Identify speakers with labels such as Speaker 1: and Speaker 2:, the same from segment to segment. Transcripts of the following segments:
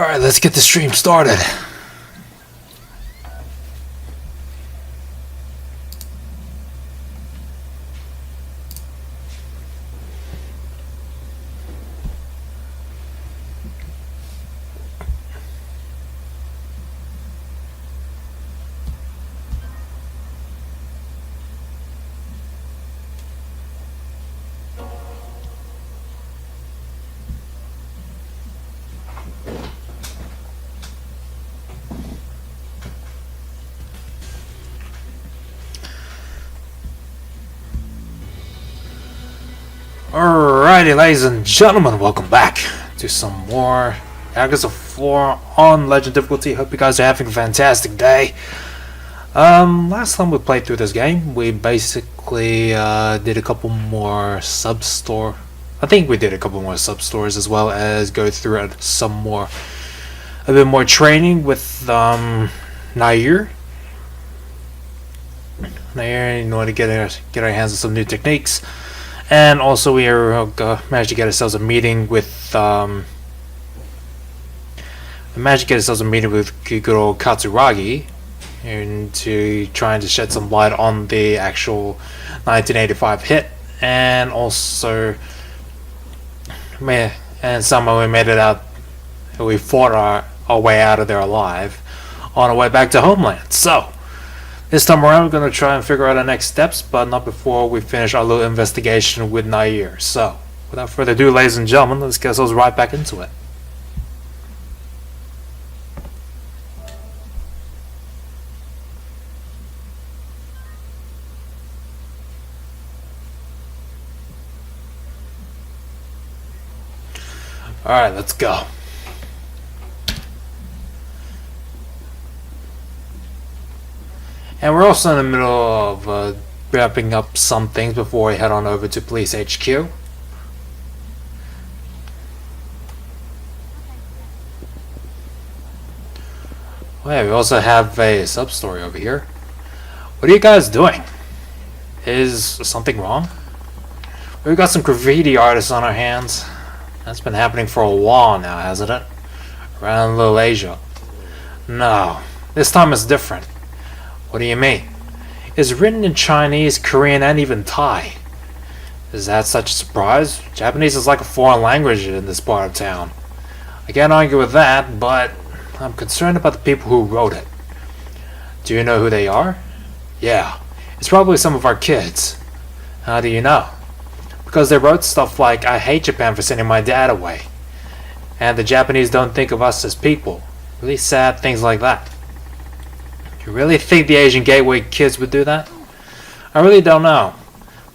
Speaker 1: Alright, let's get the stream started. Alrighty, ladies and gentlemen, welcome back to some more Yakuza 4 on Legend difficulty. Hope you guys are having a fantastic day. Last time we played through this game, we basically did a couple more sub-store. I think we did a couple more sub-stores as well as go through a bit more training with Nair. In order to get our hands on some new techniques. And also we managed to get ourselves a meeting with good old Katsuragi, and to trying to shed some light on the actual 1985 hit, and also somehow we made it out. We fought our way out of there alive on our way back to homeland. So this time around, we're going to try and figure out our next steps, but not before we finish our little investigation with Nair. So, without further ado, ladies and gentlemen, let's get ourselves right back into it. Alright, let's go. And we're also in the middle of wrapping up some things before we head on over to Police HQ. Oh yeah, we also have a sub-story over here. What are you guys doing? Is something wrong? We've got some graffiti artists on our hands. That's been happening for a while now, hasn't it? Around Little Asia. No, this time it's different. What do you mean? It's written in Chinese, Korean, and even Thai. Is that such a surprise? Japanese is like a foreign language in this part of town. I can't argue with that, but I'm concerned about the people who wrote it. Do you know who they are? Yeah, it's probably some of our kids. How do you know? Because they wrote stuff like, I hate Japan for sending my dad away. And the Japanese don't think of us as people. Really sad things like that. You really think the Asian Gateway kids would do that? I really don't know.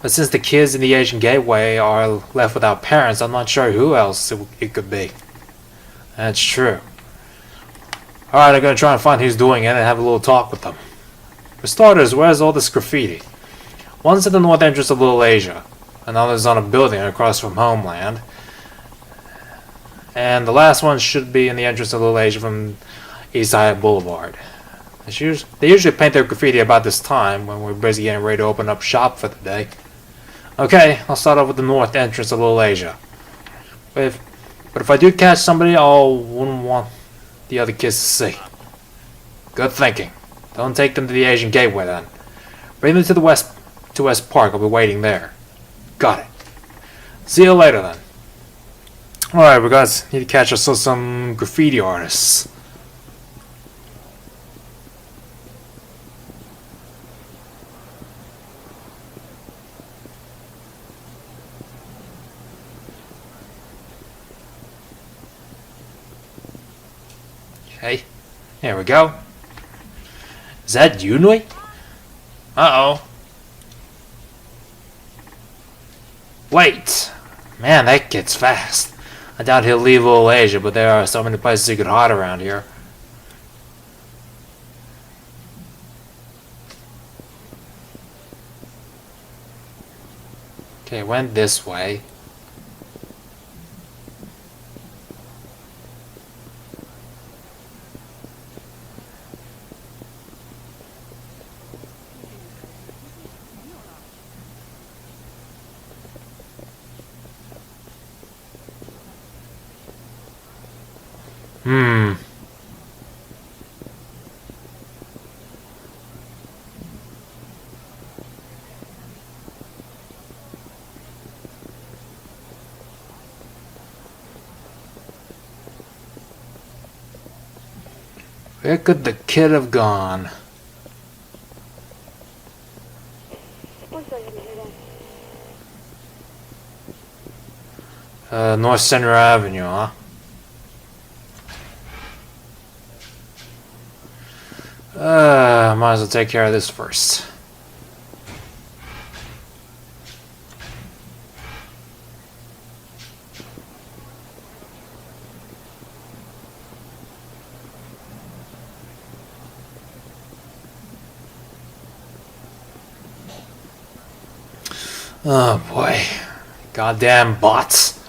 Speaker 1: But since the kids in the Asian Gateway are left without parents, I'm not sure who else it could be. That's true. Alright, I'm going to try and find who's doing it and have a little talk with them. For starters, where's all this graffiti? One's at the north entrance of Little Asia. Another's on a building across from Homeland. And the last one should be in the entrance of Little Asia from East Hyatt Boulevard. They usually paint their graffiti about this time, when we're busy getting ready to open up shop for the day. Okay, I'll start off with the north entrance of Little Asia. But if I do catch somebody, I wouldn't want the other kids to see. Good thinking. Don't take them to the Asian Gateway then. Bring them to West Park. I'll be waiting there. Got it. See you later then. Alright, we guys need to catch ourselves some graffiti artists. Okay, there we go. Is that Yunui? Uh-oh. Wait! Man, that gets fast. I doubt he'll leave Little Asia, but there are so many places he could hide around here. Okay, went this way. Hmm. Where could the kid have gone? North Center Avenue, huh? Might as well take care of this first. Oh boy. Goddamn bots.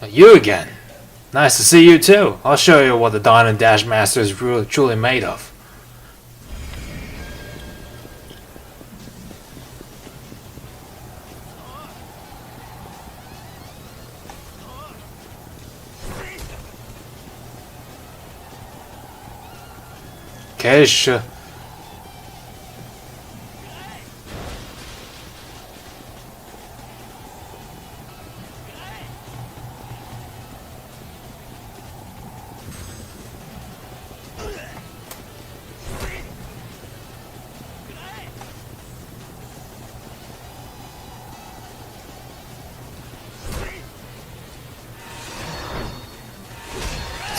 Speaker 1: You again. Nice to see you too. I'll show you what the Dawn and Dash Master is really truly made of. Okay, sure.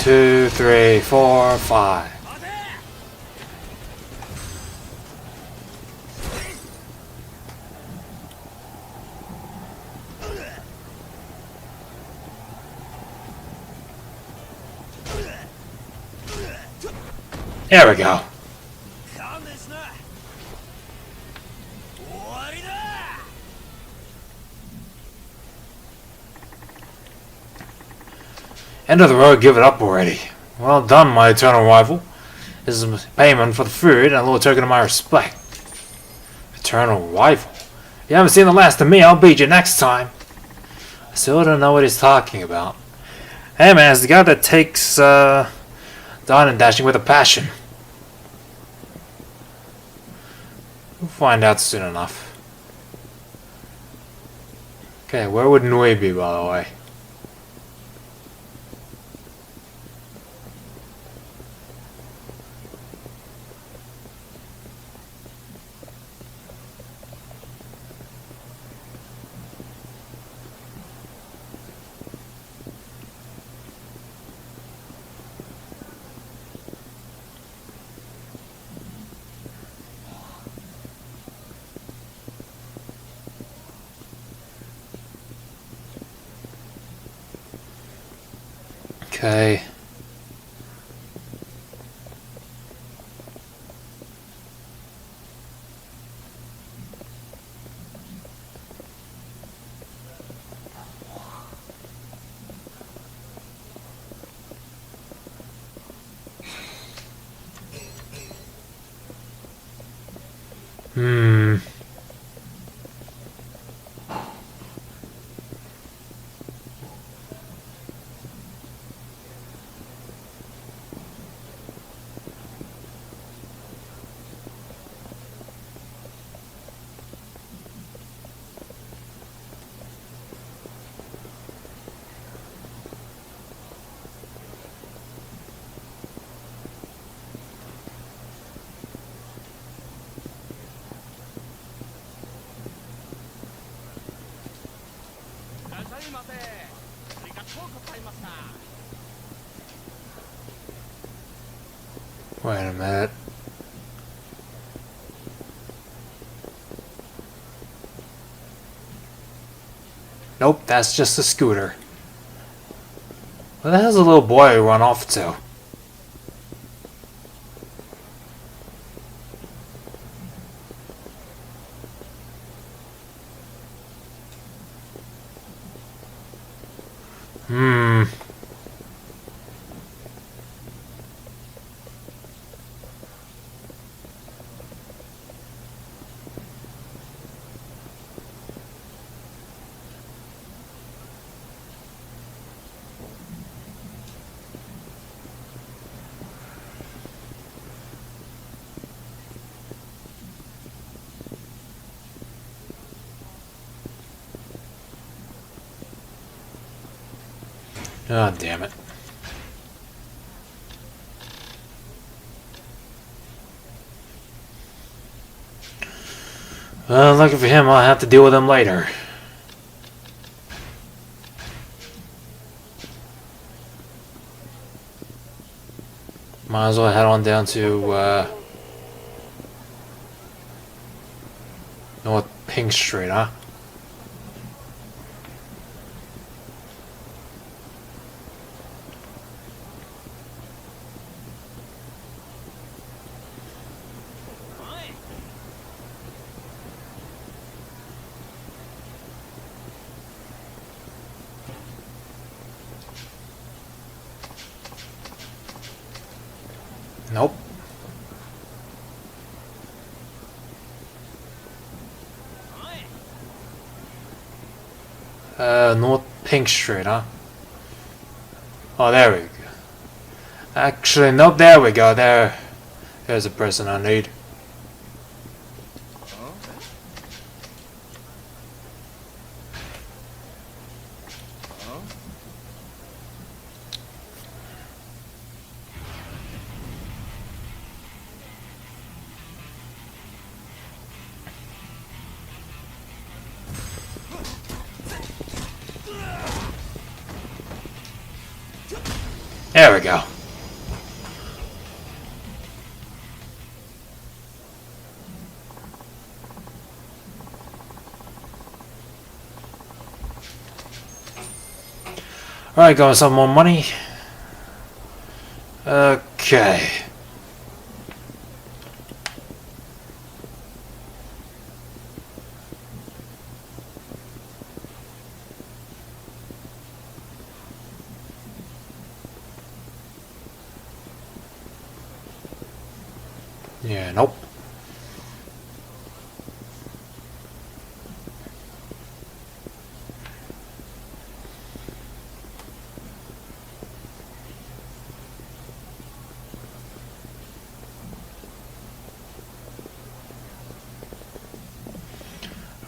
Speaker 1: Two, three, four, five. There we go. End of the road, give it up already. Well done, my eternal rival. This is payment for the food and a little token of my respect. Eternal rival? You haven't seen the last of me, I'll beat you next time. I still don't know what he's talking about. Hey man, it's the guy that takes Dawn and Dashing with a passion. We'll find out soon enough. Okay, where would Nui be, by the way? Okay. Hmm. Wait a minute. Nope, that's just a scooter. Where the hell's the little boy run off to? Hmm. Oh, damn it. Well, lucky for him, I'll have to deal with him later. Might as well head on down to, North Pink Street, huh? Nope. North Pink Street, huh? Oh, there we go. Actually, nope, there we go. There's a person I need. There we go. Alright, got some more money. Okay. Yeah, nope.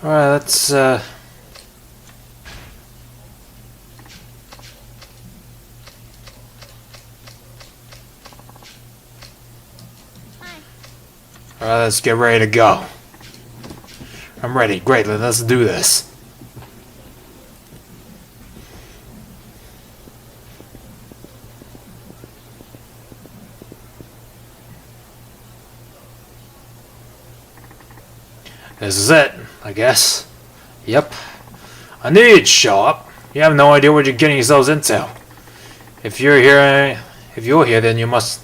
Speaker 1: Alright, let's Alright, let's get ready to go. I'm ready. Great, let's do this. This is it, I guess. Yep. I knew you'd show up. You have no idea what you're getting yourselves into. If you're here, then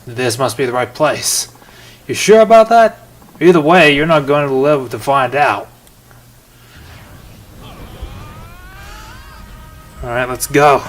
Speaker 1: this must be the right place. You sure about that? Either way, you're not going to live to find out. Alright, let's go.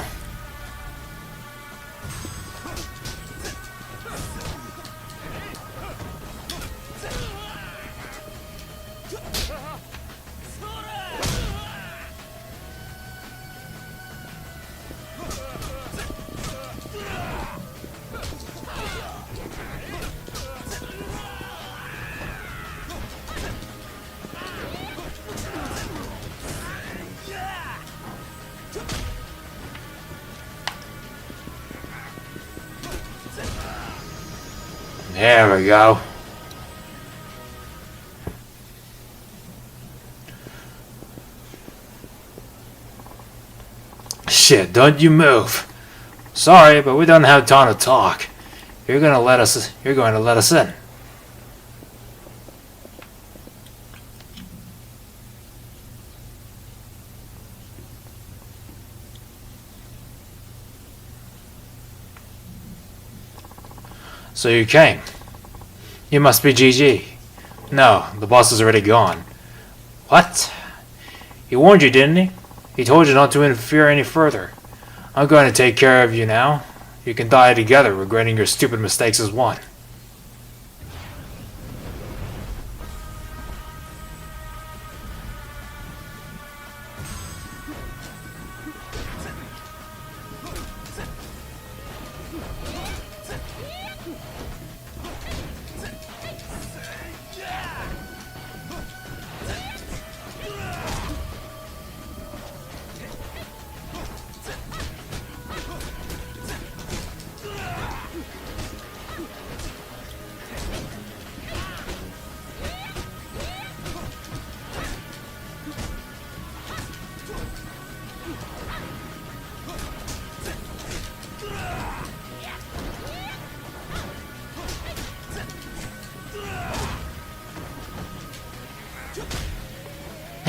Speaker 1: There we go. Shit, don't you move. Sorry, but we don't have time to talk. You're going to let us in. So you came. You must be GG. No, the boss is already gone. What? He warned you, didn't he? He told you not to interfere any further. I'm going to take care of you now. You can die together, regretting your stupid mistakes as one.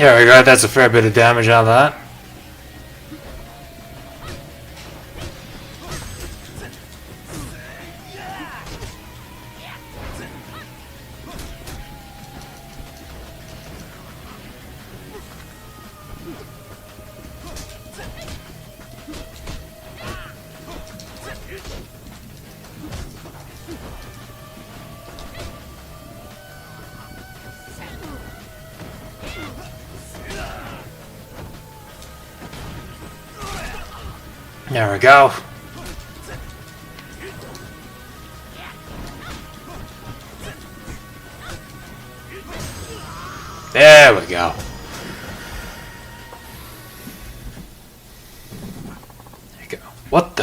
Speaker 1: There we go, that's a fair bit of damage out of that. There we go. There we go. There you go. What the?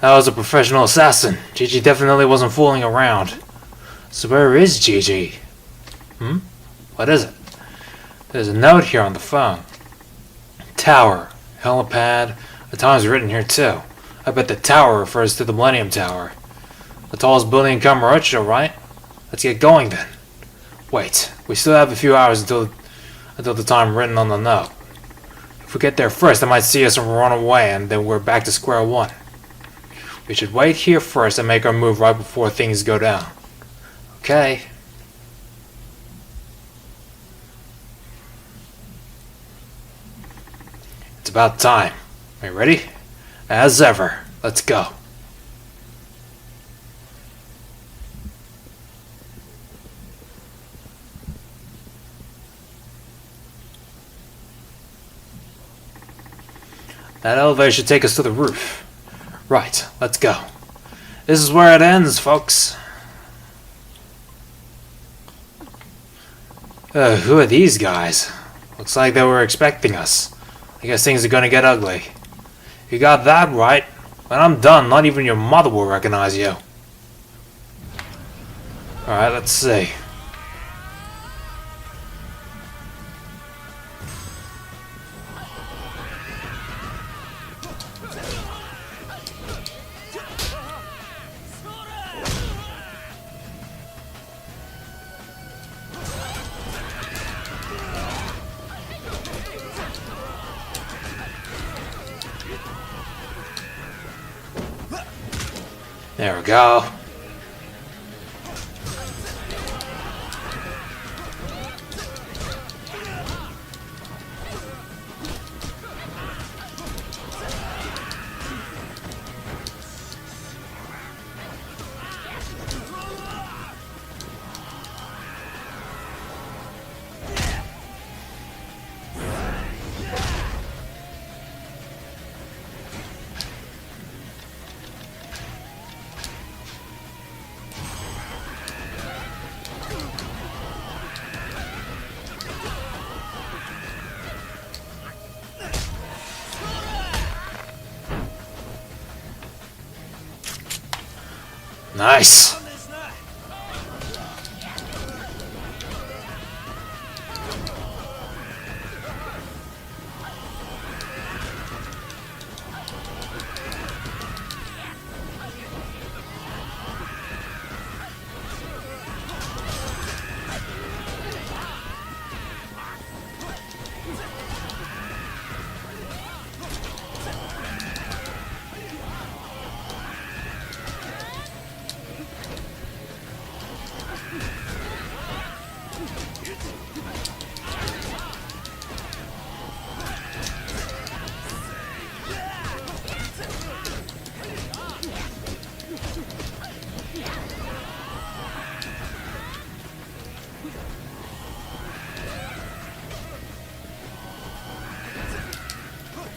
Speaker 1: That was a professional assassin. Gigi definitely wasn't fooling around. So where is Gigi? What is it? There's a note here on the phone. Tower. Helipad. The time's written here too. I bet the tower refers to the Millennium Tower. The tallest building in Kamurocho, right? Let's get going then. Wait, we still have a few hours until the time written on the note. If we get there first, they might see us and run away, and then we're back to square one. We should wait here first and make our move right before things go down. Okay. It's about time. Are you ready? As ever. Let's go. That elevator should take us to the roof. Right, let's go. This is where it ends, folks. Who are these guys? Looks like they were expecting us. I guess things are gonna get ugly. You got that right. When I'm done, not even your mother will recognize you. Alright, let's see. There we go. Nice.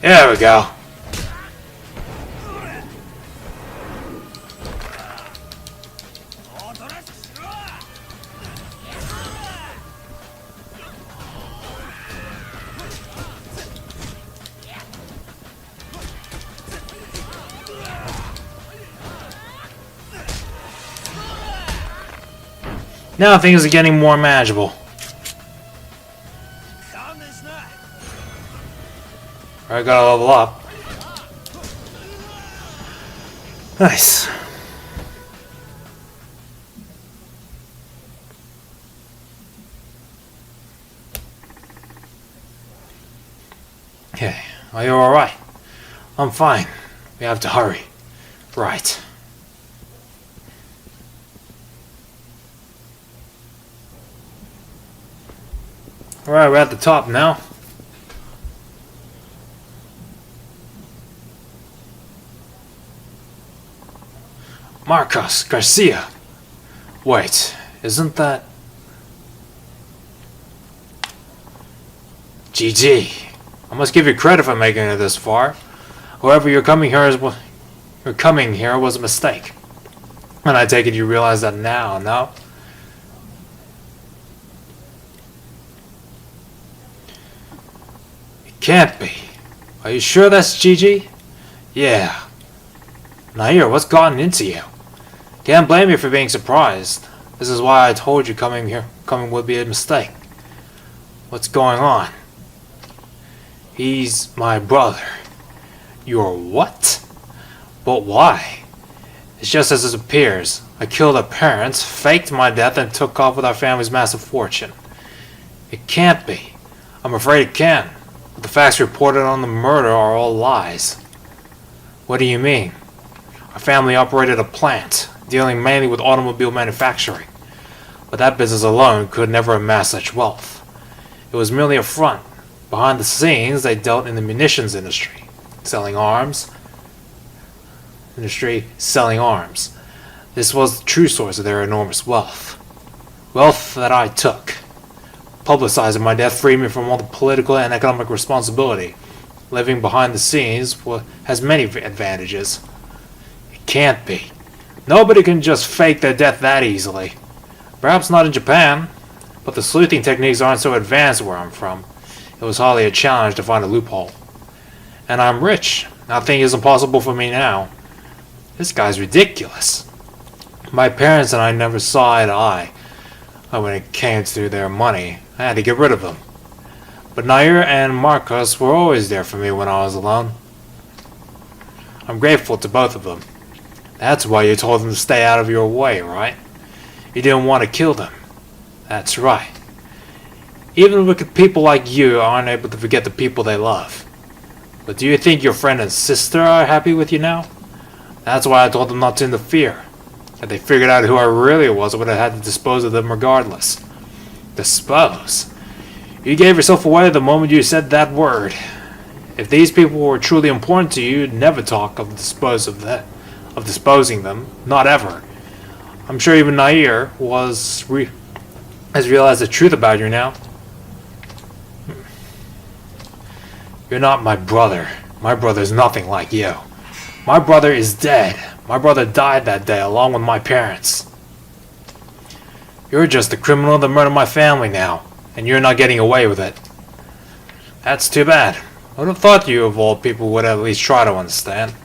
Speaker 1: There we go. Now things are getting more manageable. I gotta level up. Nice. Yeah, are you alright? I'm fine. We have to hurry. Right. Alright, we're at the top now. Marcos Garcia. Wait, isn't that... GG. I must give you credit for making it this far. However, your coming here was a mistake. And I take it you realize that now, no? It can't be. Are you sure that's GG? Yeah. Nair, what's gotten into you? Can't blame you for being surprised. This is why I told you coming would be a mistake. What's going on? He's my brother. Your what? But why? It's just as it appears. I killed our parents, faked my death, and took off with our family's massive fortune. It can't be. I'm afraid it can. But the facts reported on the murder are all lies. What do you mean? Our family operated a plant, dealing mainly with automobile manufacturing. But that business alone could never amass such wealth. It was merely a front. Behind the scenes, they dealt in the munitions industry, selling arms. This was the true source of their enormous wealth. Wealth that I took. Publicizing my death freed me from all the political and economic responsibility. Living behind the scenes has many advantages. It can't be. Nobody can just fake their death that easily. Perhaps not in Japan, but the sleuthing techniques aren't so advanced where I'm from. It was hardly a challenge to find a loophole. And I'm rich. Nothing is impossible for me now. This guy's ridiculous. My parents and I never saw eye to eye. When it came to their money, I had to get rid of them. But Nair and Marcos were always there for me when I was alone. I'm grateful to both of them. That's why you told them to stay out of your way, right? You didn't want to kill them. That's right. Even wicked people like you aren't able to forget the people they love. But do you think your friend and sister are happy with you now? That's why I told them not to interfere. If they figured out who I really was, I would have had to dispose of them regardless. Dispose? You gave yourself away the moment you said that word. If these people were truly important to you, you'd never talk of disposing them. Not ever. I'm sure even Nair has realized the truth about you now. You're not my brother. My brother's nothing like you. My brother is dead. My brother died that day along with my parents. You're just the criminal that murdered my family now, and you're not getting away with it. That's too bad. I would have thought you of all people would at least try to understand.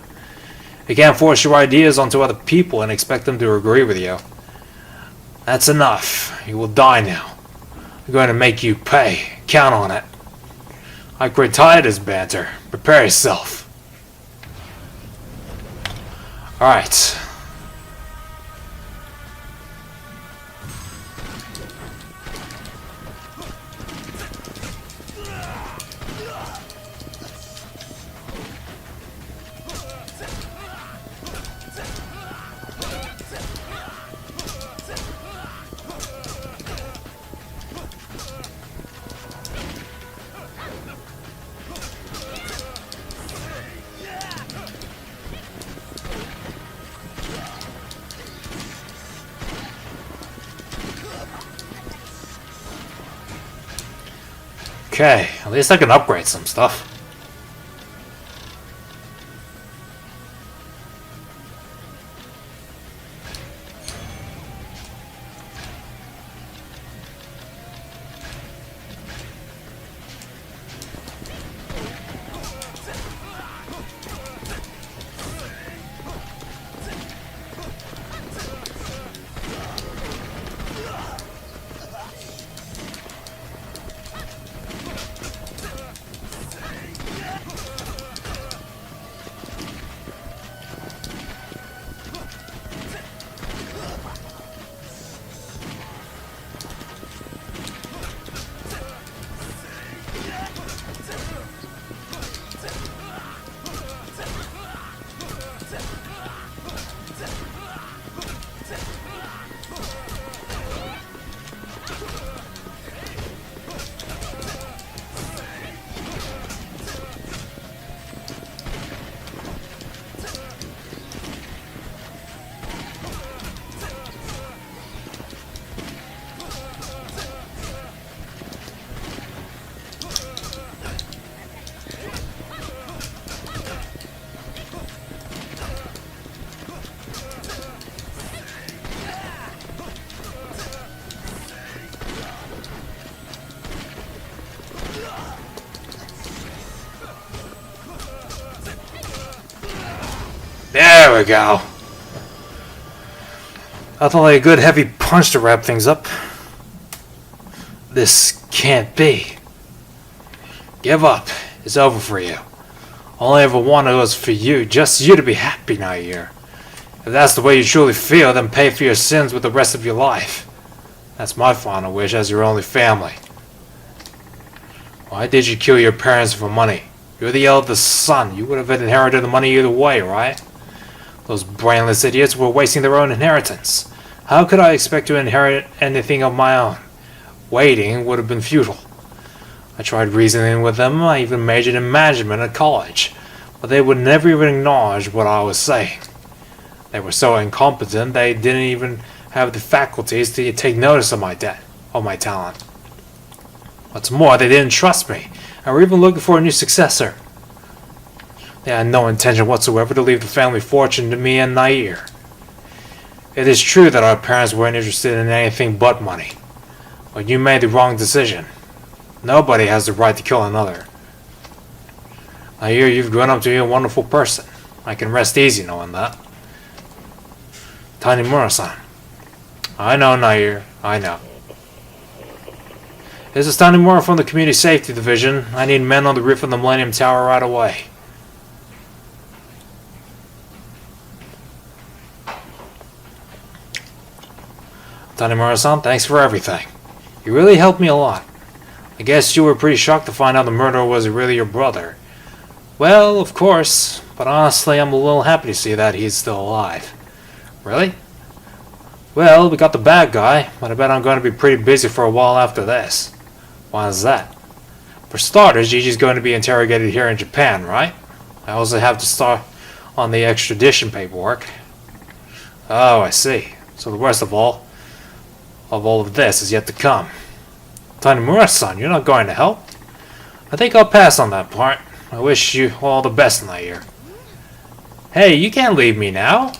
Speaker 1: You can't force your ideas onto other people and expect them to agree with you. That's enough. You will die now. I'm going to make you pay. Count on it. I quit tired of this banter. Prepare yourself. Alright. Okay, at least I can upgrade some stuff. There we go. I thought like a good heavy punch to wrap things up. This can't be. Give up. It's over for you. All I ever wanted was for you, just you to be happy now here. If that's the way you truly feel, then pay for your sins with the rest of your life. That's my final wish as your only family. Why did you kill your parents for money? You're the eldest son. You would have inherited the money either way, right? Those brainless idiots were wasting their own inheritance. How could I expect to inherit anything of my own? Waiting would have been futile. I tried reasoning with them. I even majored in management at college. But they would never even acknowledge what I was saying. They were so incompetent they didn't even have the faculties to take notice of my talent. What's more, they didn't trust me, and were even looking for a new successor. They had no intention whatsoever to leave the family fortune to me and Nair. It is true that our parents weren't interested in anything but money, but you made the wrong decision. Nobody has the right to kill another. Nair, you've grown up to be a wonderful person. I can rest easy knowing that. Tanimura-san. I know, Nair. I know. This is Tanimura from the Community Safety Division. I need men on the roof of the Millennium Tower right away. Tanimura-san, thanks for everything. You really helped me a lot. I guess you were pretty shocked to find out the murderer was really your brother. Well, of course, but honestly I'm a little happy to see that he's still alive. Really? Well, we got the bad guy, but I bet I'm going to be pretty busy for a while after this. Why is that? For starters, Gigi's going to be interrogated here in Japan, right? I also have to start on the extradition paperwork. Oh, I see. So the worst of all of this is yet to come. Tanimura-san, you're not going to help? I think I'll pass on that part. I wish you all the best in that year. Hey, you can't leave me now.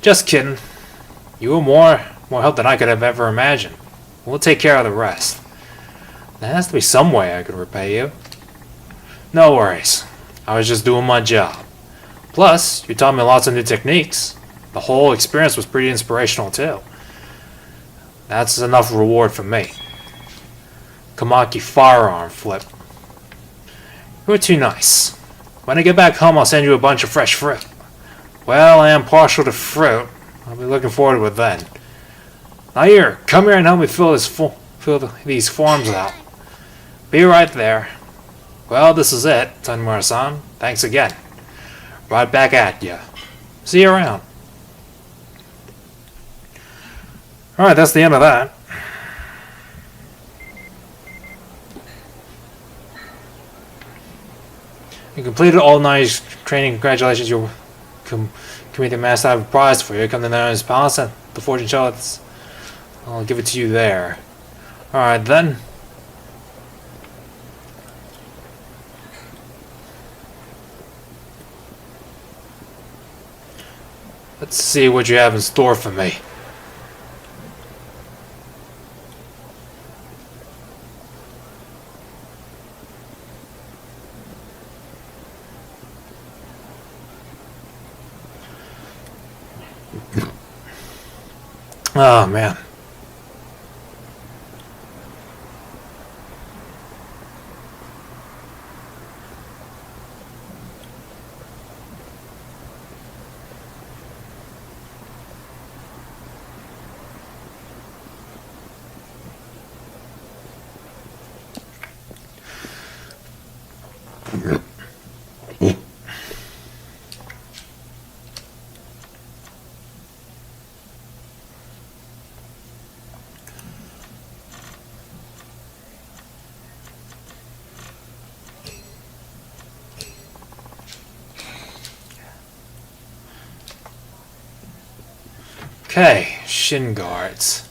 Speaker 1: Just kidding. You were more help than I could have ever imagined. We'll take care of the rest. There has to be some way I could repay you. No worries. I was just doing my job. Plus, you taught me lots of new techniques. The whole experience was pretty inspirational too. That's enough reward for me. Kamaki firearm flip. You were too nice. When I get back home, I'll send you a bunch of fresh fruit. Well, I am partial to fruit. I'll be looking forward to it then. Nair, come here and help me fill these forms out. Be right there. Well, this is it, Tanimura-san. Thanks again. Right back at ya. See you around. Alright, that's the end of that. You completed all Nair's training. Congratulations, your community master. I have a prize for you. Come to Nair's palace and the fortune teller. I'll give it to you there. Alright then. Let's see what you have in store for me. Oh man. Okay, shin guards.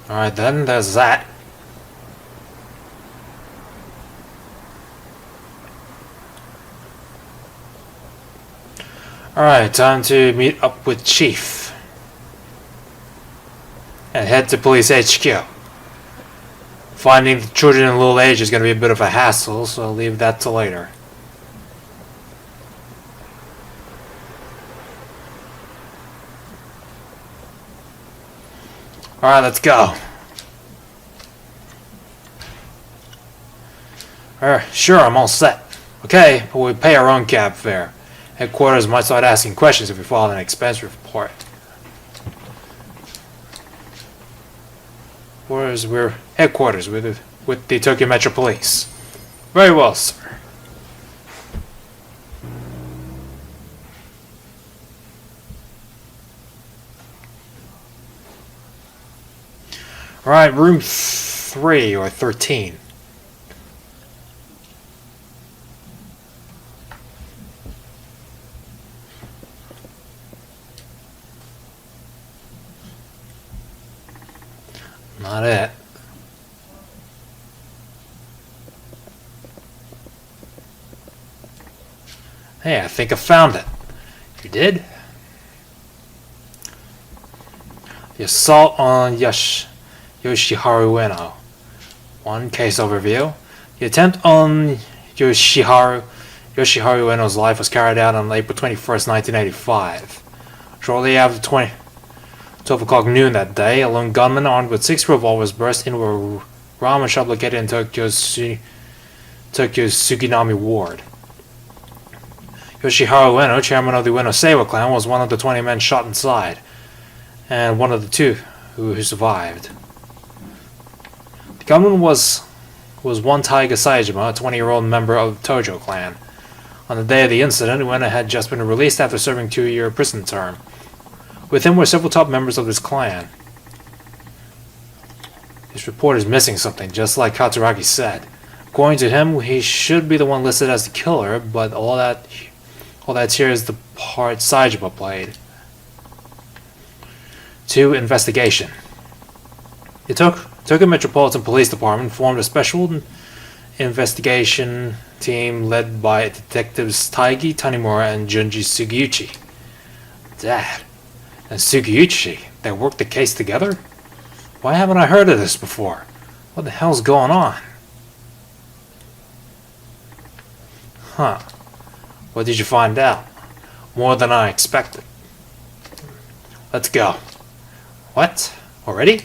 Speaker 1: Alright then, there's that. Alright, time to meet up with Chief. And head to Police HQ. Finding the children in little age is going to be a bit of a hassle, so I'll leave that till later. Alright, let's go. Sure, I'm all set. Okay, but we pay our own cab fare. Headquarters might start asking questions if we file an expense report. We're headquarters with the Tokyo Metro Police. Very well, sir. Alright, room 3 or 13. Not it. Hey, I think I found it. You did? The assault on Yoshiharu Ueno. One case overview. The attempt on Yoshiharu Ueno's life was carried out on April 21st, 1985. Shortly after 12 o'clock noon that day, a lone gunman armed with 6 revolvers burst into a ramen shop located in Tokyo's Suginami ward. Yoshiharu Ueno, chairman of the Ueno Seiwa clan, was one of the 20 men shot inside, and one of the 2 who survived. The gunman was one Taiga Saejima, a 20-year-old member of the Tojo clan. On the day of the incident, Ueno had just been released after serving a 2-year prison term. With him were several top members of this clan. This report is missing something, just like Katsuragi said. According to him, he should be the one listed as the killer, but all that's here is the part Saejima played. 2. Investigation. The Tokyo Metropolitan Police Department formed a special investigation team led by detectives Taigi Tanimura and Junji Sugiyuchi. Dad. And Sugiyuchi, they worked the case together? Why haven't I heard of this before? What the hell's going on? Huh. What did you find out? More than I expected. Let's go. What? Already?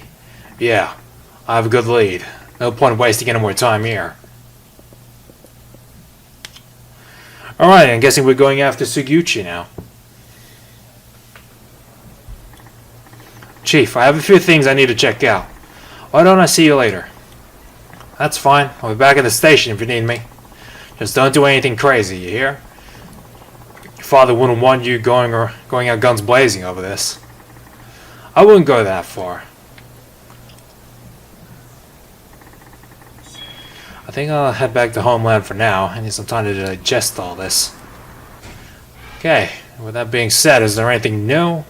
Speaker 1: Yeah. I have a good lead. No point wasting any more time here. Alright, I'm guessing we're going after Sugiyuchi now. Chief, I have a few things I need to check out. Why don't I see you later? That's fine. I'll be back at the station if you need me. Just don't do anything crazy, you hear? Your father wouldn't want you going out guns blazing over this. I wouldn't go that far. I think I'll head back to homeland for now. I need some time to digest all this. Okay, with that being said, is there anything new?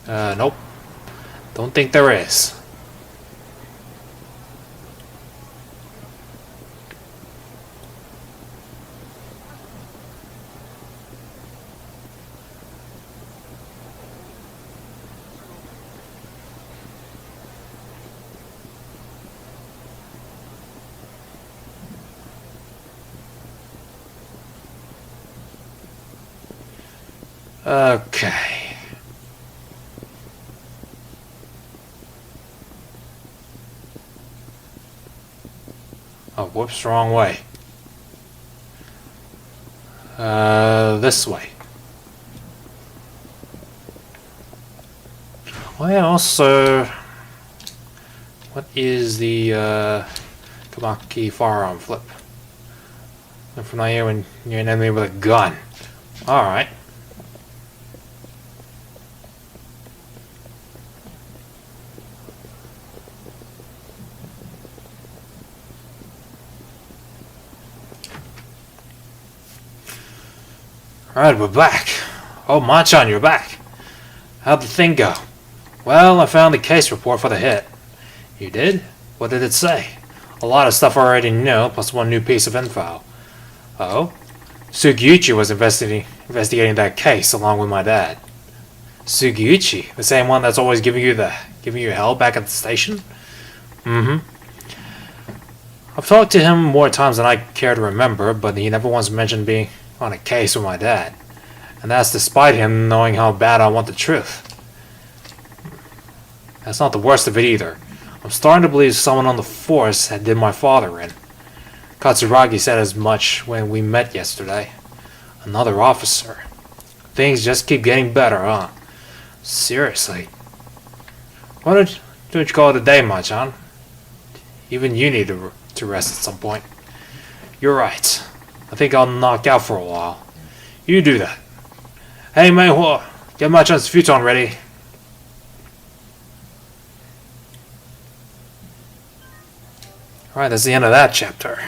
Speaker 1: Nope. Don't think there is. Okay. Oh, whoops, wrong way. This way. Oh yeah, also, what is the Kamaki firearm flip? I'm familiar when you're an enemy with a gun. Alright. Alright, we're back. Oh, Machan, you're back. How'd the thing go? Well, I found the case report for the hit. You did? What did it say? A lot of stuff I already know, plus one new piece of info. Oh? Sugiyuchi was investigating that case along with my dad. Sugiuchi, the same one that's always giving you hell back at the station? Mm-hmm. I've talked to him more times than I care to remember, but he never once mentioned being on a case with my dad. And that's despite him knowing how bad I want the truth. That's not the worst of it either. I'm starting to believe someone on the force had did my father in. Katsuragi said as much when we met yesterday. Another officer. Things just keep getting better, huh? Seriously. Why don't you call it a day, Machan? Even you need to rest at some point. You're right. I think I'll knock out for a while. You do that. Hey, Meihua, get Machan's futon ready. Alright, that's the end of that chapter.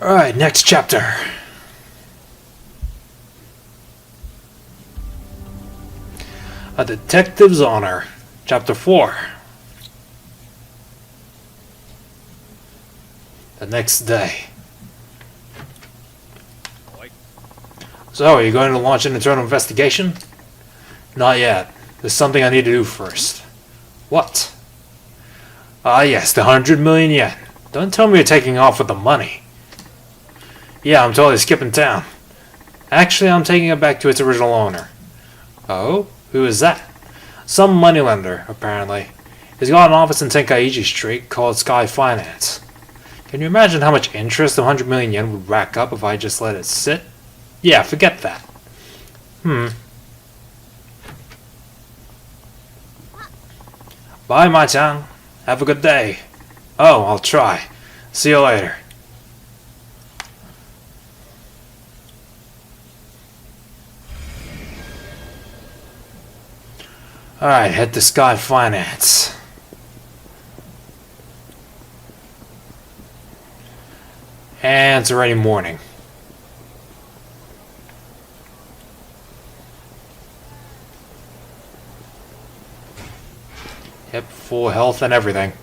Speaker 1: Alright, next chapter. A Detective's Honor, Chapter 4. The next day. So, are you going to launch an internal investigation? Not yet. There's something I need to do first. What? Ah yes, the 100 million yen. Don't tell me you're taking off with the money. Yeah, I'm totally skipping town. Actually, I'm taking it back to its original owner. Oh? Who is that? Some moneylender, apparently. He's got an office in Tenkaichi Street called Sky Finance. Can you imagine how much interest the 100 million yen would rack up if I just let it sit? Yeah, forget that. Bye, Machan. Have a good day. Oh, I'll try. See you later. Alright, head to Sky Finance. And it's already morning. Yep, full health and everything.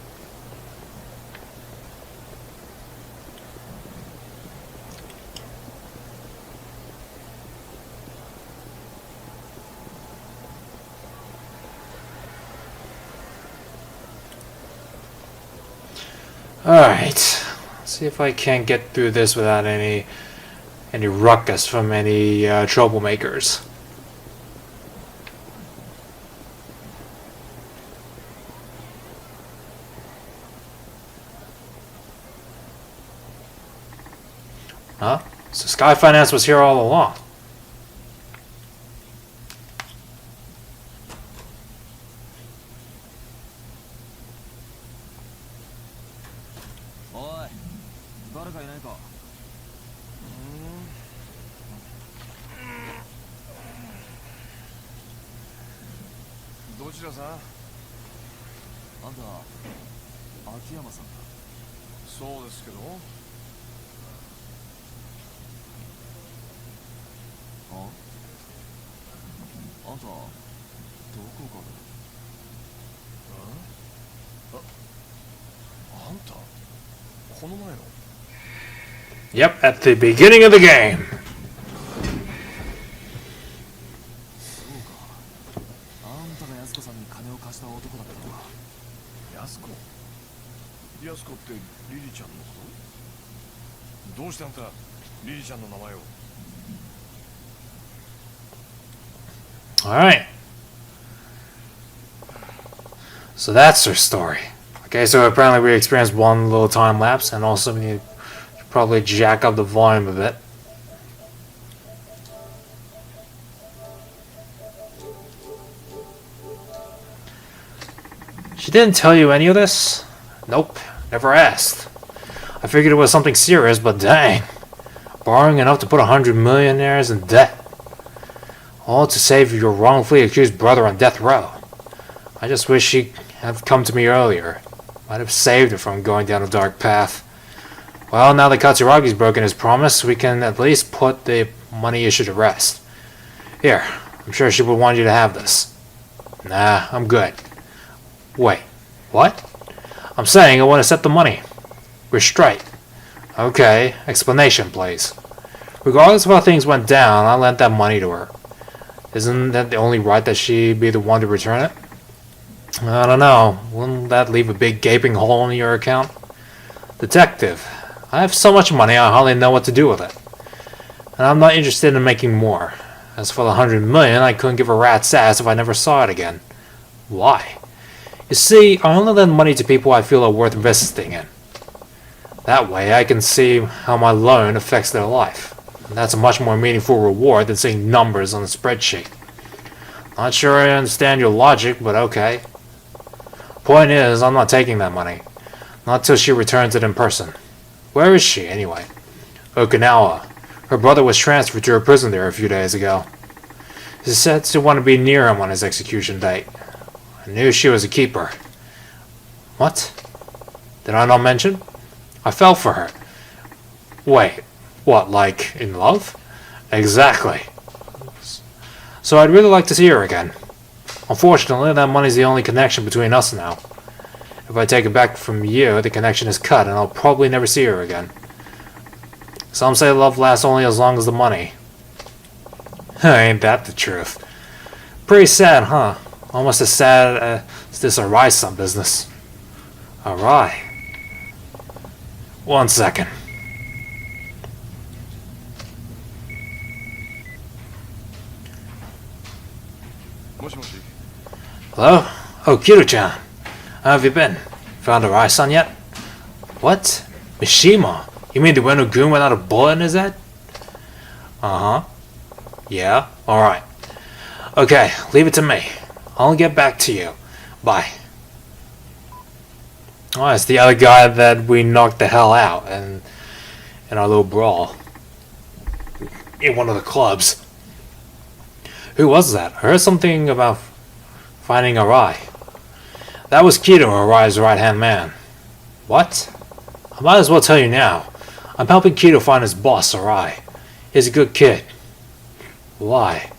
Speaker 1: Alright, see if I can't get through this without any ruckus from any troublemakers. Huh? So Sky Finance was here all along. Yep, at the beginning of the game. Alright. So that's her story. Okay, so apparently we experienced one little time lapse, and also we need to probably jack up the volume a bit. She didn't tell you any of this? Nope, never asked. I figured it was something serious, but dang. Borrowing enough to put 100 millionaires in debt. All to save your wrongfully accused brother on death row. I just wish she'd have come to me earlier. Might have saved her from going down a dark path. Well, now that Katsuragi's broken his promise, we can at least put the money issue to rest. Here, I'm sure she would want you to have this. Nah, I'm good. Wait, What? I'm saying I want to set the money. We're straight. Okay, explanation, please. Regardless of how things went down, I lent that money to her. Isn't that the only right that she be the one to return it? I don't know. Wouldn't that leave a big gaping hole in your account? Detective, I have so much money I hardly know what to do with it. And I'm not interested in making more. As for the 100 million, I couldn't give a rat's ass if I never saw it again. Why? You see, I only lend money to people I feel are worth investing in. That way I can see how my loan affects their life. And that's a much more meaningful reward than seeing numbers on a spreadsheet. Not sure I understand your logic, but okay. Point is, I'm not taking that money. Not till she returns it in person. Where is she, anyway? Okinawa. Her brother was transferred to her prison there a few days ago. He said to want to be near him on his execution date. I knew she was a keeper. What? Did I not mention? I fell for her. Wait, what, like in love? Exactly. So I'd really like to see her again. Unfortunately, that money's the only connection between us now. If I take it back from you, the connection is cut and I'll probably never see her again. Some say love lasts only as long as the money. Ain't that the truth? Pretty sad, huh? Almost as sad as this Arai-san business. Arai. 1 second. Hello? Oh, Kiro-chan. How have you been? Found Arai-san yet? What? Mishima? You mean the one who goon without a bullet in his head? Uh-huh. Yeah? Alright. Okay, leave it to me. I'll get back to you. Bye. Oh, it's the other guy that we knocked the hell out in our little brawl. In one of the clubs. Who was that? I heard something about finding Arai. That was Kido, Arai's right-hand man. What? I might as well tell you now. I'm helping Kido find his boss, Arai. He's a good kid. Why?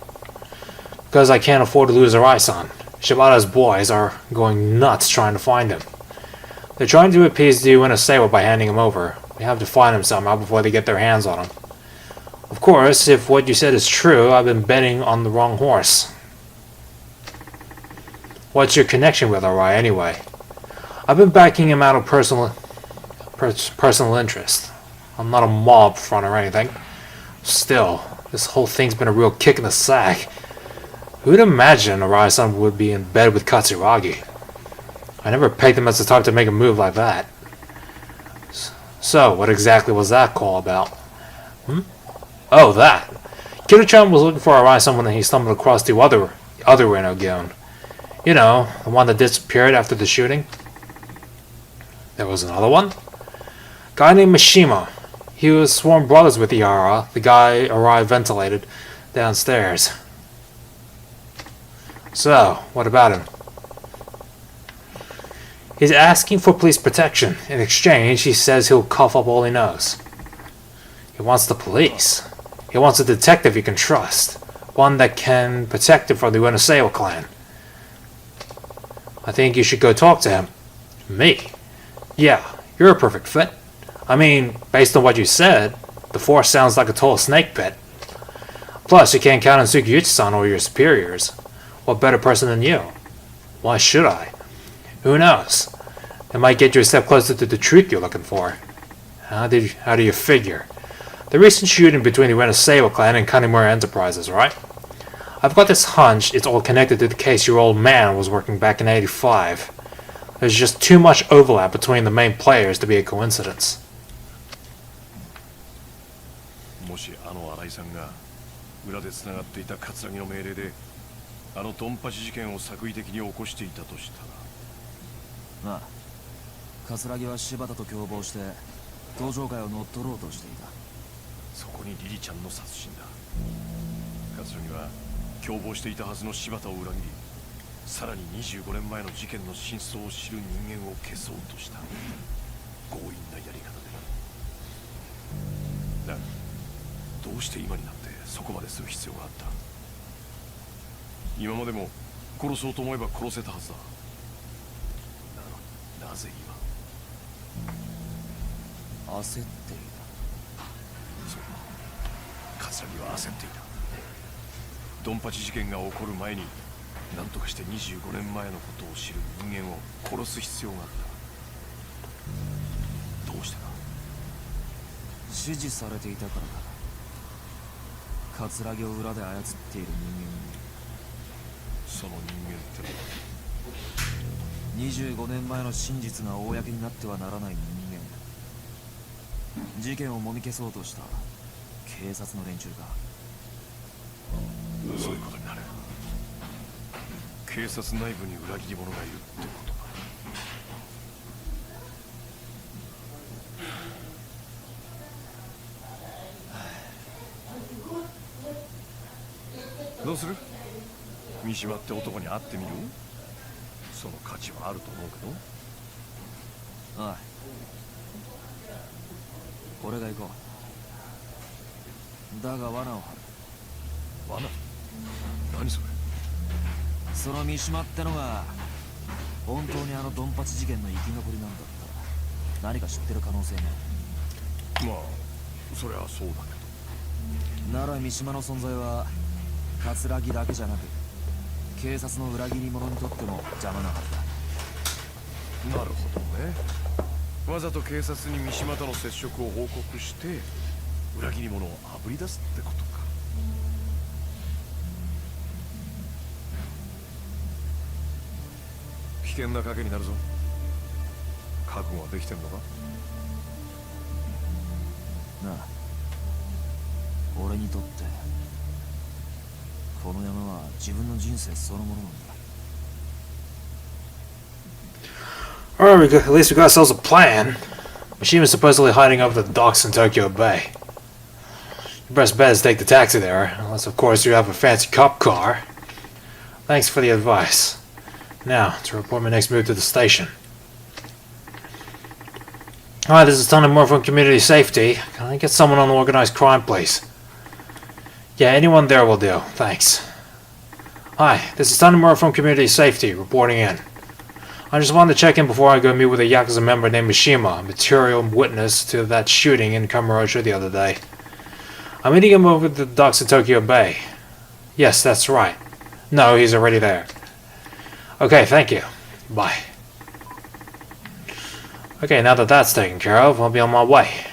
Speaker 1: Because I can't afford to lose Arai-san. Shibata's boys are going nuts trying to find him. They're trying to appease the Uenoseiwa by handing him over. We have to find him somehow before they get their hands on him. Of course, if what you said is true, I've been betting on the wrong horse. What's your connection with Arai anyway? I've been backing him out of personal interest. I'm not a mob front or anything. Still, this whole thing's been a real kick in the sack. Who'd imagine Arai-san would be in bed with Katsuragi? I never pegged him as the type to make a move like that. So, what exactly was that call about? Oh, that! Kido-chan was looking for Arai-san when he stumbled across the other Reno-goon. You know, the one that disappeared after the shooting. There was another one? Guy named Mishima. He was sworn brothers with Iara, the guy Arai ventilated downstairs. So, what about him? He's asking for police protection. In exchange, he says he'll cough up all he knows. He wants the police. He wants a detective he can trust. One that can protect him from the Uenoseiwa clan. I think you should go talk to him. Me? Yeah, you're a perfect fit. I mean, based on what you said, the force sounds like a total snake pit. Plus, you can't count on Tsukiyuchi-san or your superiors. What better person than you? Why should I? Who knows? It might get you a step closer to the truth you're looking for. How do you figure? The recent shooting between the Uenoseiwa clan and Kanimura Enterprises, right? I've got this hunch it's all connected to the case your old man was working back in '85. There's just too much overlap between the main players to be a coincidence.
Speaker 2: もしあの新井さんが裏で繋がっていた葛城の命令であのドンパチ事件を作為的に起こしていたとしたら、
Speaker 3: まあ、葛城は柴田と共謀して登場会を乗っ取ろうとしていた。
Speaker 2: そこにリリちゃんの殺人だ。葛城は共謀していたはずの柴田を裏切り、さらに25年前の事件の真相を知る人間を消そうとした。強引なやり方で。だがどうして今になってそこまでする必要があった？今までも殺そうと思えば殺せたはずだ。なのになぜ
Speaker 3: 焦ってい
Speaker 2: 今そう桂木は焦っていた。ドンパチ事件が起こる前に何とかして25年前のことを知る人間を殺す必要があった。どうしてだ。
Speaker 3: た。指示されていたからだ。桂木を裏で操っている人
Speaker 2: その人間ってのは
Speaker 3: 間に25年前の真実が公になってはならない人間。事件をもみ消そうとした警察の連中か。
Speaker 2: そういうことになる。警察内部に裏切り者がいるってことだ。どうする？三島って男に会ってみる？その価値はあると思うけど。
Speaker 3: ああ、俺が行こう。だが罠を張る。
Speaker 2: 罠？何それ？
Speaker 3: その三島ってのが本当にあのドンパチ事件の生き残りなんだったら何か知ってる可能性も。
Speaker 2: まあそりゃそうだけ
Speaker 3: なら三島の存在は桂木だけじゃなく警察の裏切り者にとっても邪魔なはずだ。
Speaker 2: ど。なるほどね。わざと警察に三島との接触を報告して裏切り者をあぶり出すってことか。危険な賭けになるぞ。覚悟はできてんのか？
Speaker 3: なあ、俺にとってこの山は自分の人生そのものなんだ。
Speaker 1: Alright, at least we got ourselves a plan. Mishima's supposedly hiding over the docks in Tokyo Bay. Your best bet is take the taxi there, unless of course you have a fancy cop car. Thanks for the advice. Now, to report my next move to the station. Alright, this is Tony Moore from Community Safety. Can I get someone on the organized crime, please? Yeah, anyone there will do. Thanks. Hi, this is Tony Moore from Community Safety, reporting in. I just wanted to check in before I go meet with a Yakuza member named Mishima, a material witness to that shooting in Kamurocho the other day. I'm meeting him over at the docks in Tokyo Bay. Yes, that's right. No, he's already there. Okay, thank you. Bye. Okay, now that that's taken care of, I'll be on my way.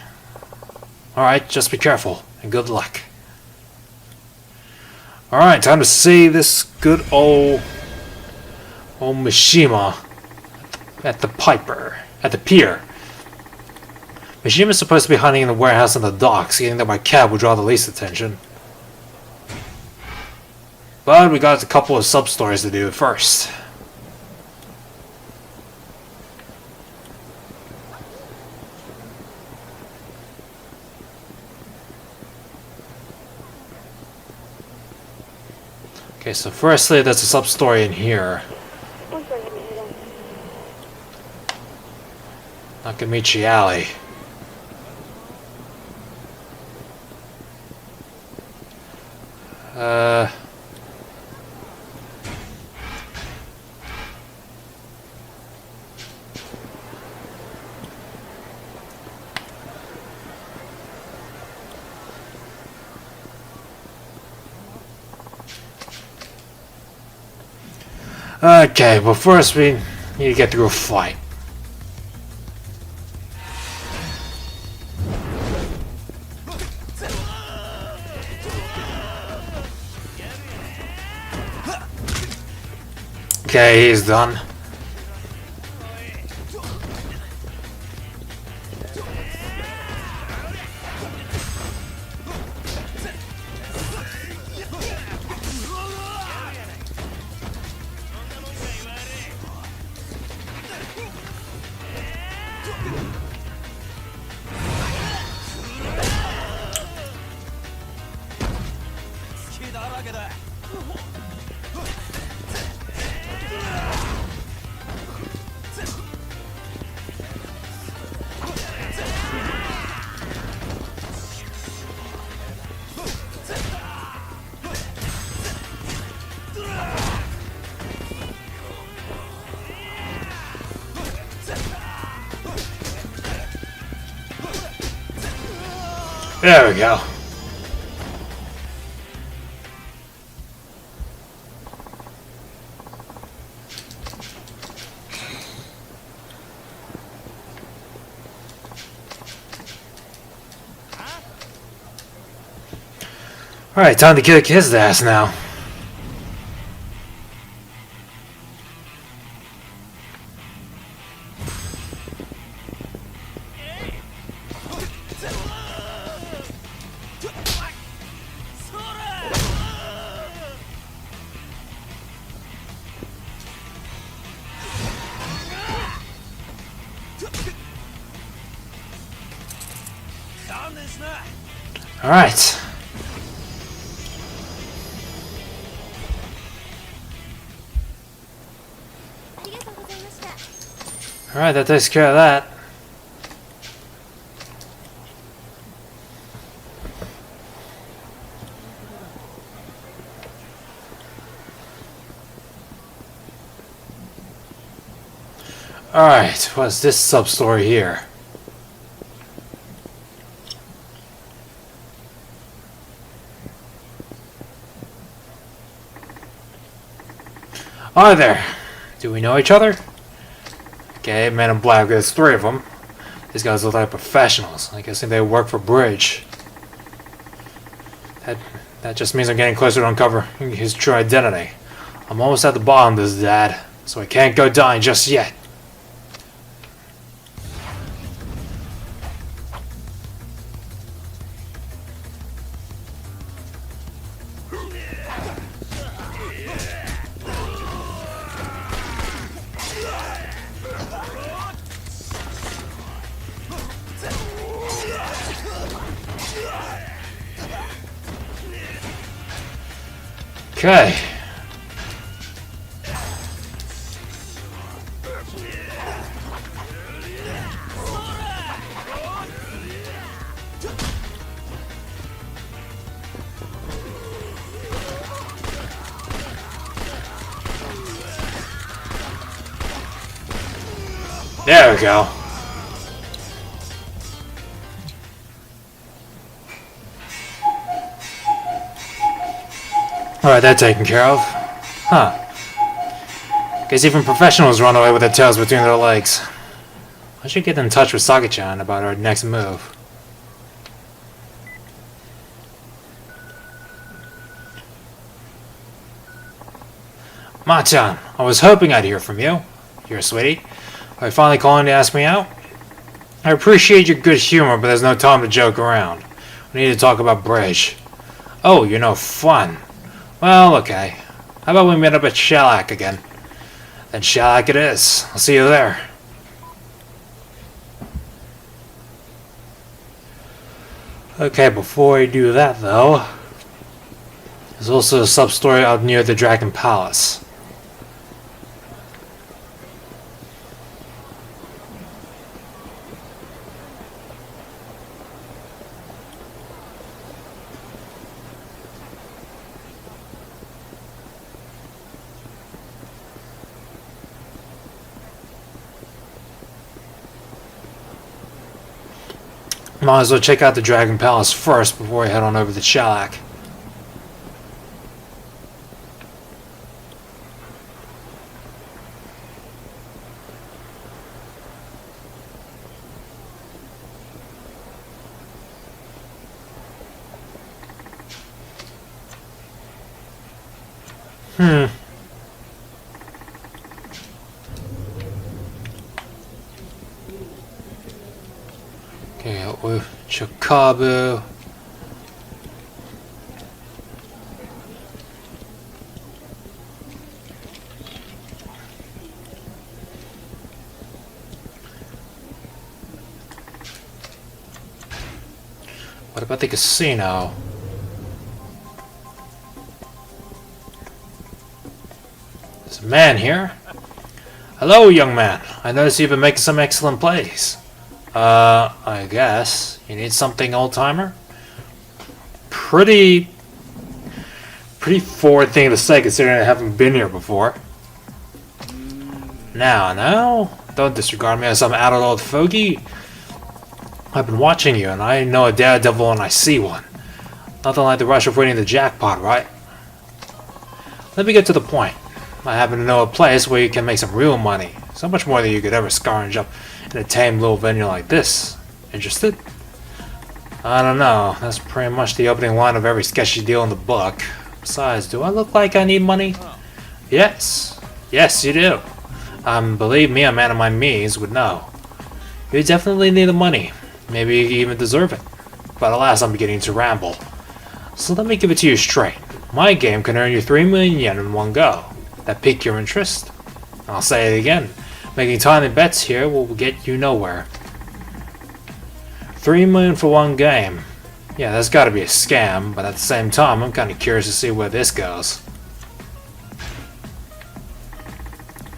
Speaker 1: Alright, just be careful, and good luck. Alright, time to see this good old Mishima at the pier. Mishima's supposed to be hiding in the warehouse on the docks. Getting there by cab would draw the least attention. But we got a couple of sub-stories to do first. Okay, so firstly, there's a sub-story in here. Nakamichi Alley. Okay, but first we need to get through a fight. Okay, he's done. There we go. Alright, time to kick his ass now. Alright. Alright, that takes care of that. Alright, what's this sub-story here? Hi there. Do we know each other? Okay, Man in Black, there's 3 of them. These guys look like professionals. I guess they work for Bridge. That just means I'm getting closer to uncover his true identity. I'm almost at the bottom of this, Dad, so I can't go dying just yet. Okay. There we go. Alright, that taken care of. Huh. Guess even professionals run away with their tails between their legs. I should get in touch with Saki-chan about our next move. Ma-chan, I was hoping I'd hear from you. Here, sweetie. Are you finally calling to ask me out? I appreciate your good humor, but there's no time to joke around. We need to talk about Bridge. Oh, you're no fun. Well, okay. How about we meet up at Shellac again? Then Shellac it is. I'll see you there. Okay, before we do that, though, there's also a sub-story out near the Dragon Palace. Might as well check out the Dragon Palace first before we head on over to Shellac. Okay, with Chikabu. What about the casino? There's a man here. Hello, young man. I noticed you've been making some excellent plays. I guess. You need something, old-timer? Pretty forward thing to say, considering I haven't been here before. Now, don't disregard me as some addled old fogey. I've been watching you, and I know a daredevil when I see one. Nothing like the rush of winning the jackpot, right? Let me get to the point. I happen to know a place where you can make some real money. So much more than you could ever scrounge up in a tame little venue like this. Interested? I don't know. That's pretty much the opening line of every sketchy deal in the book. Besides, do I look like I need money? Yes. Yes, you do. Believe me, a man of my means would know. You definitely need the money. Maybe you even deserve it. But alas, I'm beginning to ramble. So let me give it to you straight. My game can earn you 3 million yen in one go. That pique your interest? I'll say it again. Making tiny bets here will get you nowhere. 3 million for one game. Yeah, that's gotta be a scam, but at the same time, I'm kinda curious to see where this goes.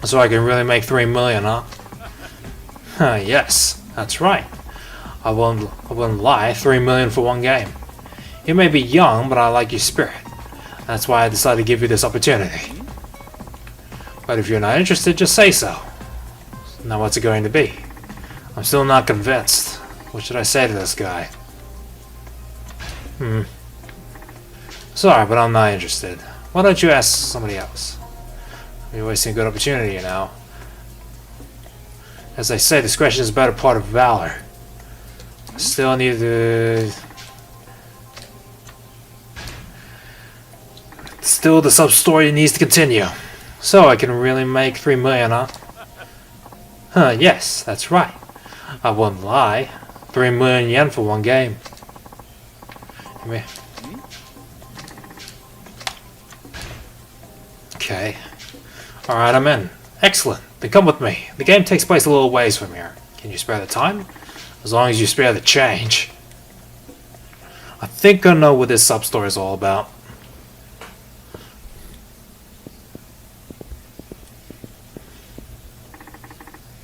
Speaker 1: So I can really make 3 million, huh? Yes, that's right. I wouldn't lie, 3 million for one game. You may be young, but I like your spirit. That's why I decided to give you this opportunity. But if you're not interested, just say so. Now what's it going to be? I'm still not convinced. What should I say to this guy? Sorry, but I'm not interested. Why don't you ask somebody else? You're wasting a good opportunity, you know. As they say, discretion is a better part of valor. Still need to... Still, the sub-story needs to continue. So, I can really make 3 million, huh? Yes, that's right. I wouldn't lie. 3 million yen for one game. Okay. Alright, I'm in. Excellent. Then come with me. The game takes place a little ways from here. Can you spare the time? As long as you spare the change. I think I know what this sub-story is all about.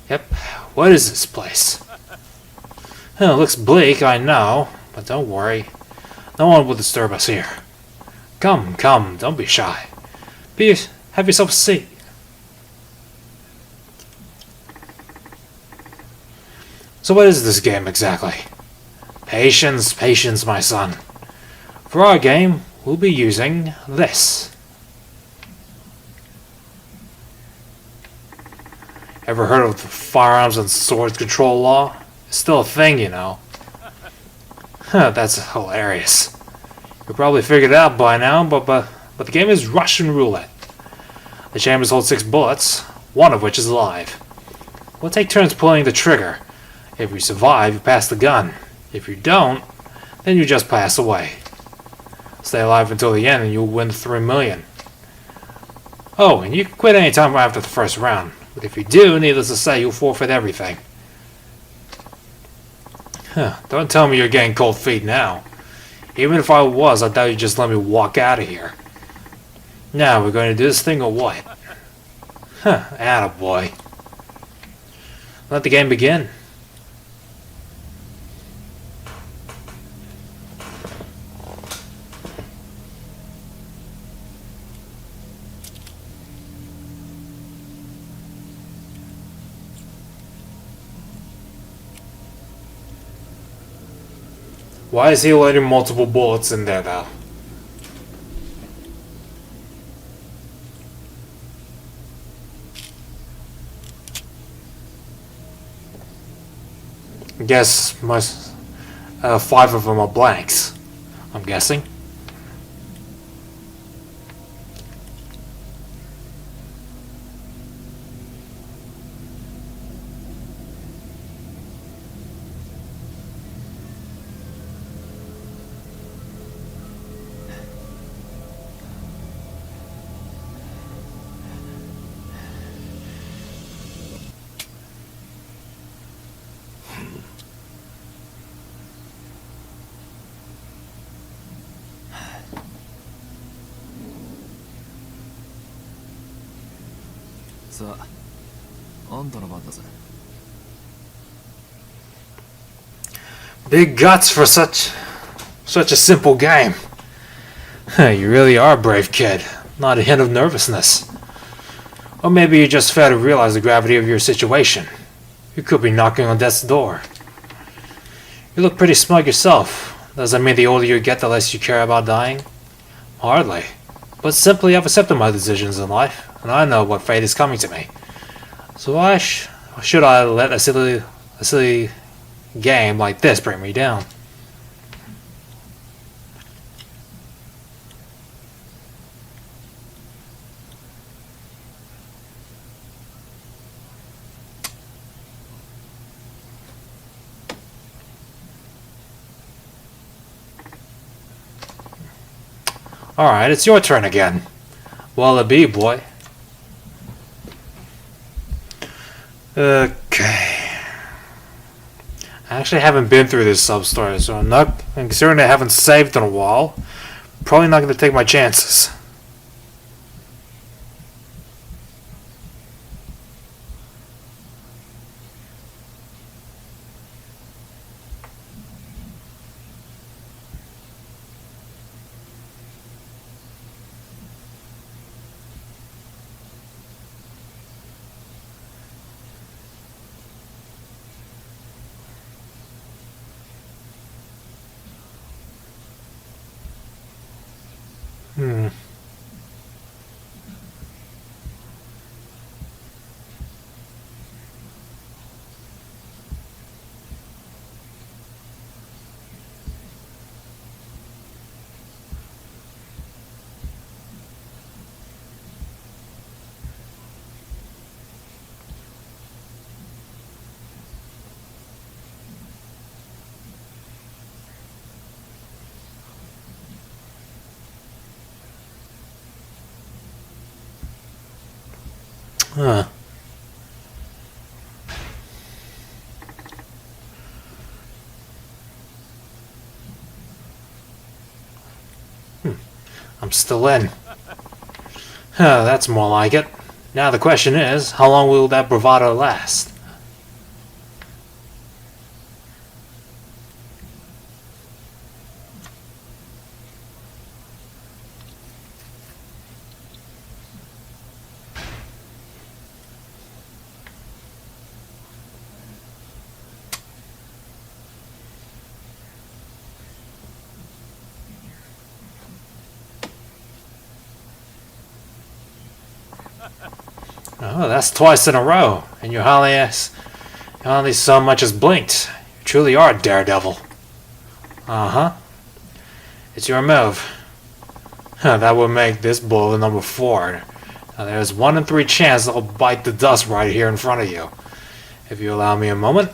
Speaker 1: Yep. What is this place? It looks bleak, I know. But don't worry. No one will disturb us here. Come, come. Don't be shy. Have yourself a seat. So what is this game exactly? Patience, patience, my son. For our game, we'll be using this. Ever heard of the firearms and swords control law? It's still a thing, you know. That's hilarious. You probably figured it out by now, but the game is Russian roulette. The chambers hold 6 bullets, one of which is live. We'll take turns pulling the trigger. If you survive, you pass the gun. If you don't, then you just pass away. Stay alive until the end and you'll win 3 million. Oh, and you can quit any time after the first round. But if you do, needless to say, you'll forfeit everything. Don't tell me you're getting cold feet now. Even if I was, I doubt you'd just let me walk out of here. Now, we're going to do this thing or what? Attaboy. Let the game begin. Why is he letting multiple bullets in there though? I guess most 5 of them are blanks, I'm guessing.
Speaker 3: さあ、あんたの番だぜ。
Speaker 1: Big guts for such a simple game. You really are a brave kid. Not a hint of nervousness. Or maybe you just fail to realize the gravity of your situation. You could be knocking on death's door. You look pretty smug yourself. Does that mean the older you get, the less you care about dying? Hardly. But simply I've accepted my decisions in life, and I know what fate is coming to me. So why should I let a silly game like this bring me down? Alright, it's your turn again. Well, it be, boy. Okay. I actually haven't been through this sub-story, so I'm considering I haven't saved in a while, probably not going to take my chances. Hmm. Huh. I'm still in. That's more like it. Now the question is, how long will that bravado last? Oh, that's twice in a row, and you hardly so much as blinked. You truly are a daredevil. Uh-huh. It's your move. That would make this blow number 4. Now, there's 1 in 3 chance I'll bite the dust right here in front of you. If you allow me a moment.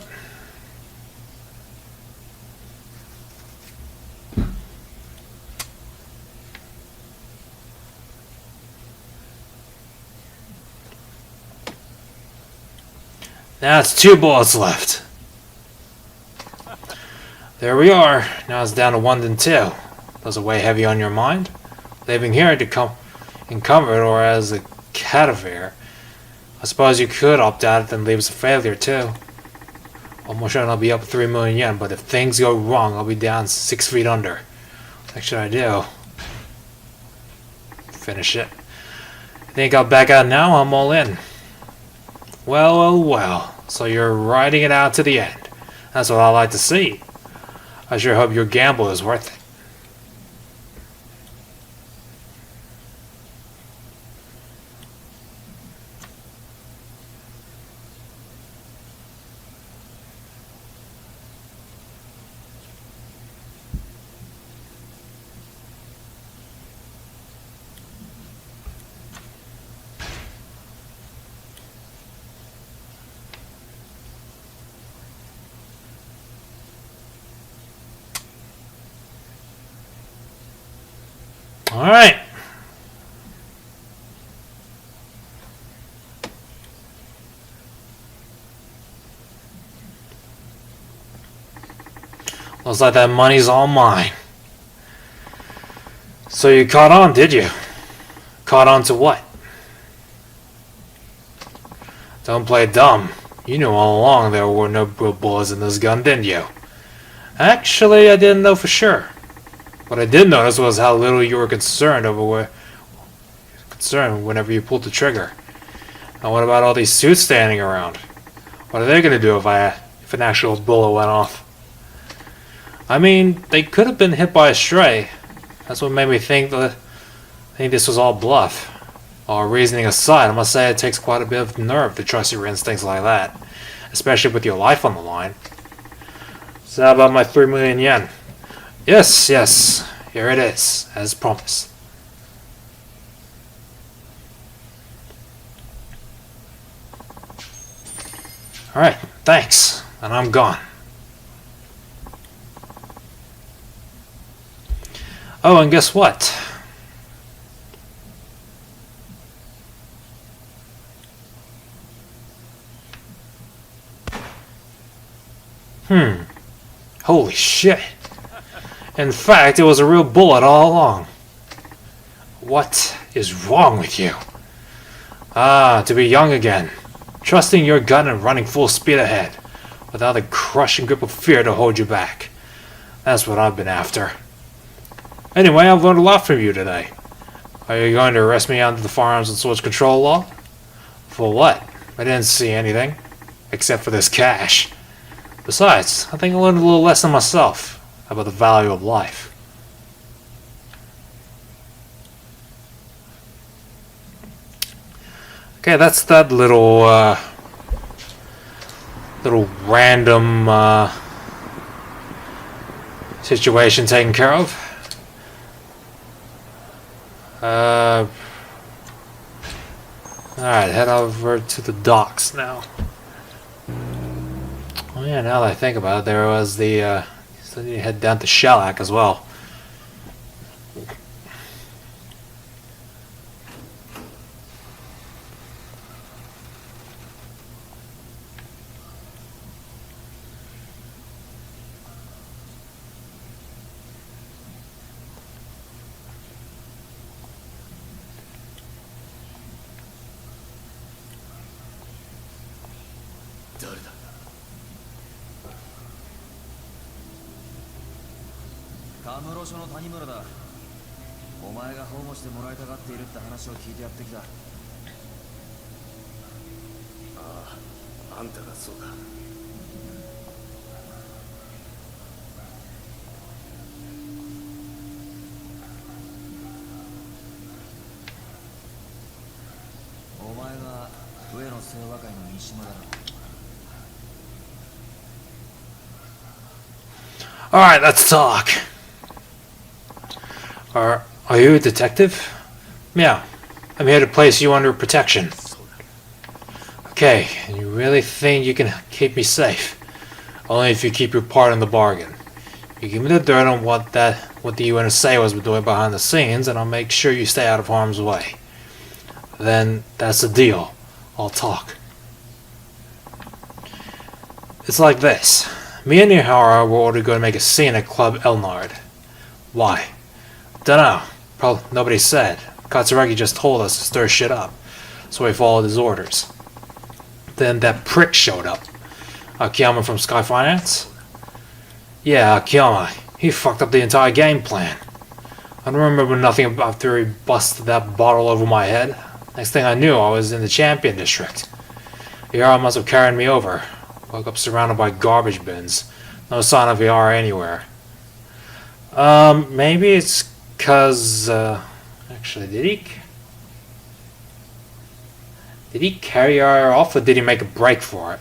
Speaker 1: Now it's 2 bullets left. There we are. Now it's down to 1 and 2. Does it weigh heavy on your mind? Leaving here to come in comfort or as a cadaver. I suppose you could opt out and leave as a failure too. Almost sure I'll be up 3 million yen, but if things go wrong, I'll be down 6 feet under. What should I do? Finish it. Think I'll back out now? I'm all in. Well, well, well. So you're riding it out to the end. That's what I like to see. I sure hope your gamble is worth it. Alright. Looks like that money's all mine. So you caught on, did you? Caught on to what? Don't play dumb. You knew all along there were no bullets in this gun, didn't you? Actually, I didn't know for sure. What I did notice was how little you were concerned whenever you pulled the trigger. And what about all these suits standing around? What are they going to do if an actual bullet went off? I mean, they could have been hit by a stray. That's what made me think this was all bluff. All reasoning aside, I must say it takes quite a bit of nerve to trust your instincts like that, especially with your life on the line. So how about my 3 million yen? Yes, here it is, as promised. Alright, thanks, and I'm gone. Oh, and guess what? Holy shit. In fact, it was a real bullet all along. What is wrong with you? Ah, to be young again. Trusting your gun and running full speed ahead, without the crushing grip of fear to hold you back. That's what I've been after. Anyway, I've learned a lot from you today. Are you going to arrest me under the Firearms and Swords Control Law? For what? I didn't see anything. Except for this cash. Besides, I think I learned a little lesson myself about the value of life. Okay, that's that little random situation taken care of. Alright, head over to the docks now. Oh yeah, now that I think about it, there was the still need to head down to Shellac as well. Alright, let's talk. Are you a detective? Yeah, I'm here to place you under protection. Okay, and you really think you can keep me safe? Only if you keep your part in the bargain. You give me the dirt on what the UNSA was doing behind the scenes, and I'll make sure you stay out of harm's way. Then that's the deal. I'll talk. It's like this. Me and Nihara were ordered to go to make a scene at Club Elnard. Why? Dunno. Probably nobody said. Katsuragi just told us to stir shit up, so we followed his orders. Then that prick showed up. Akiyama from Sky Finance? Yeah, Akiyama. He fucked up the entire game plan. I don't remember nothing after he busted that bottle over my head. Next thing I knew, I was in the Champion District. Ihara must have carried me over. Woke up surrounded by garbage bins. No sign of Ihara anywhere. Maybe it's cause, actually, did he carry her off, or did he make a break for it?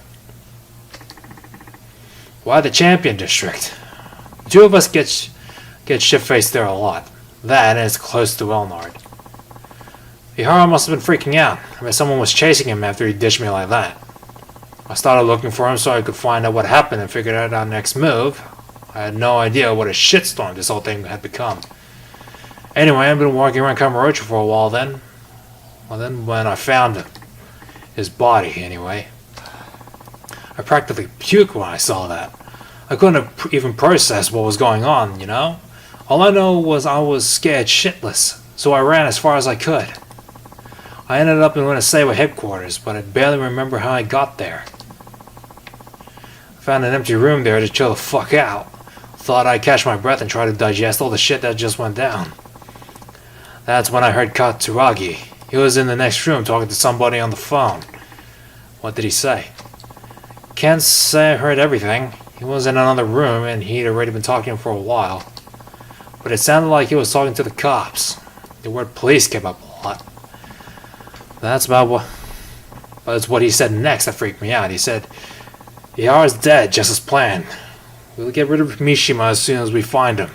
Speaker 1: Why the Champion District? The two of us get shit-faced there a lot. That, and it's close to Elnard. Ihara must have been freaking out. I mean, someone was chasing him after he ditched me like that. I started looking for him so I could find out what happened and figure out our next move. I had no idea what a shitstorm this whole thing had become. Anyway, I've been walking around Kamurocho for a while then. Well, then when I found him. His body, anyway. I practically puked when I saw that. I couldn't even process what was going on, you know? All I know was I was scared shitless, so I ran as far as I could. I ended up in Uenasewa headquarters, but I barely remember how I got there. I found an empty room there to chill the fuck out. Thought I'd catch my breath and try to digest all the shit that just went down. That's when I heard Katsuragi. He was in the next room talking to somebody on the phone. What did he say? Can't say I heard everything. He was in another room and he'd already been talking for a while. But it sounded like he was talking to the cops. The word police came up a lot. That's about what... But it's what he said next that freaked me out. He said, Yara's dead, just as planned. We'll get rid of Mishima as soon as we find him.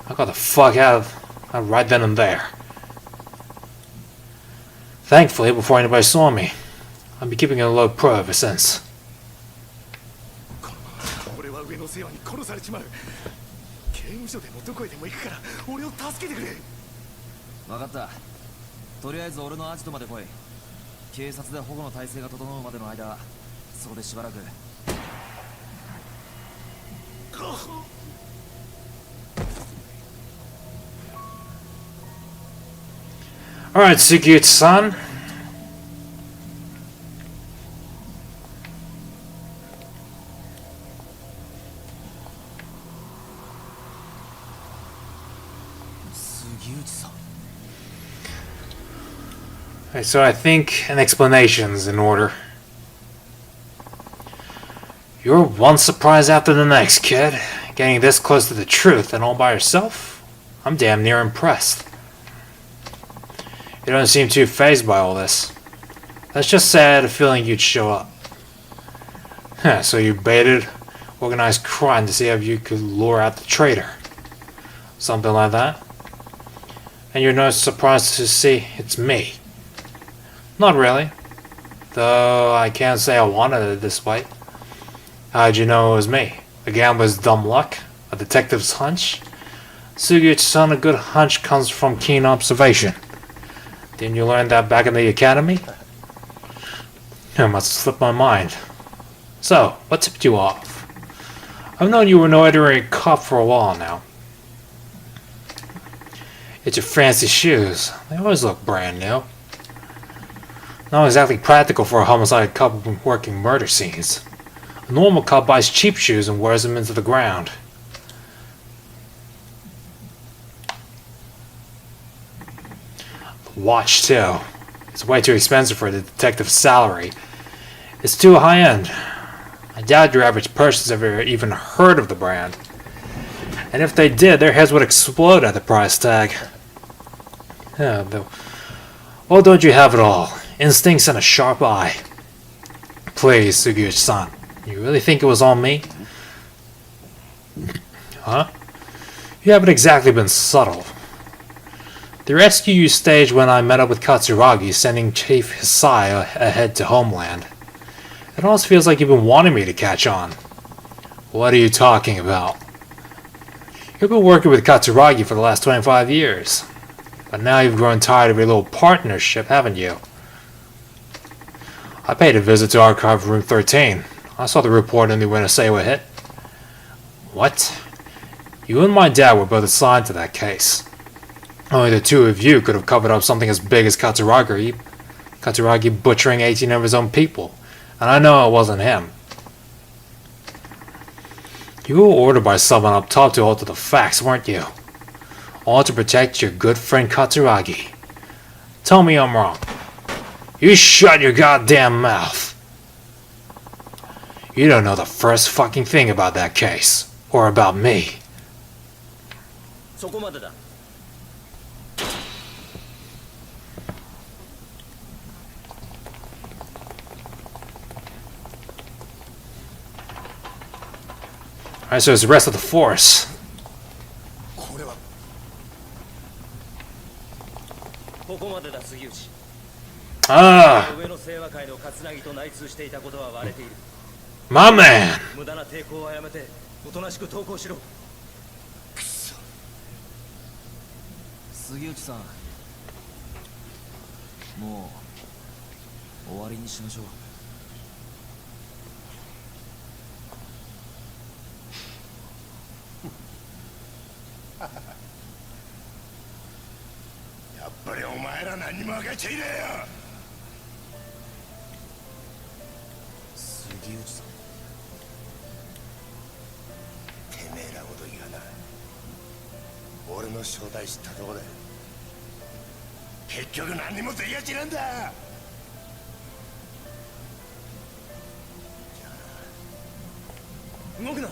Speaker 1: I got the fuck out of right then and there. Thankfully, before anybody saw me. I've been keeping a low pro ever since.
Speaker 2: 俺は上の世話に殺されちまう。刑務所でもどこへでも行くから俺を助けてくれ。
Speaker 3: 分かった。とりあえず俺のアジトまで来い。警察で保護の体制が整うまでの間、そこでしばらく。
Speaker 1: Alright, Sugiuchi-san. Okay, so I think an explanation's in order. You're one surprise after the next, kid. Getting this close to the truth and all by yourself? I'm damn near impressed. You don't seem too fazed by all this. Let's just say I had a feeling you'd show up. Huh, so you baited organized crime to see if you could lure out the traitor. Something like that? And you're not surprised to see it's me. Not really. Though I can't say I wanted it this way. How'd you know it was me? A gambler's dumb luck? A detective's hunch? Sugiuchi-san, a good hunch comes from keen observation. Didn't you learn that back in the academy? It must have slipped my mind. So, what tipped you off? I've known you were no ordinary cop for a while now. It's your fancy shoes. They always look brand new. Not exactly practical for a homicide couple working murder scenes. A normal cop buys cheap shoes and wears them into the ground. The watch, too. It's way too expensive for the detective's salary. It's too high-end. I doubt your average person's ever even heard of the brand. And if they did, their heads would explode at the price tag. Yeah, well, don't you have it all? Instincts and a sharp eye. Please, Sugiuchi-san. You really think it was all me? Huh? You haven't exactly been subtle. The rescue you staged when I met up with Katsuragi, sending Chief Hisai ahead to Homeland. It almost feels like you've been wanting me to catch on. What are you talking about? You've been working with Katsuragi for the last 25 years. But now you've grown tired of your little partnership, haven't you? I paid a visit to Archive Room 13. I saw the report and knew when Asawa hit. What? You and my dad were both assigned to that case. Only the two of you could have covered up something as big as Katsuragi butchering 18 of his own people. And I know it wasn't him. You were ordered by someone up top to alter the facts, weren't you? All to protect your good friend Katsuragi. Tell me I'm wrong. You shut your goddamn mouth. You don't know the first fucking thing about that case. Or about me. Alright, so it's the rest of the force. Ah! My man!
Speaker 3: 杉内さん、もう終わりにしましょう。
Speaker 2: やっぱりお前ら何も分かっちゃいねえよ。
Speaker 3: 杉内さん、
Speaker 2: てめえらごときがな、俺の正体知ったとこで結局何にもできやしなんだ。
Speaker 3: 動くな。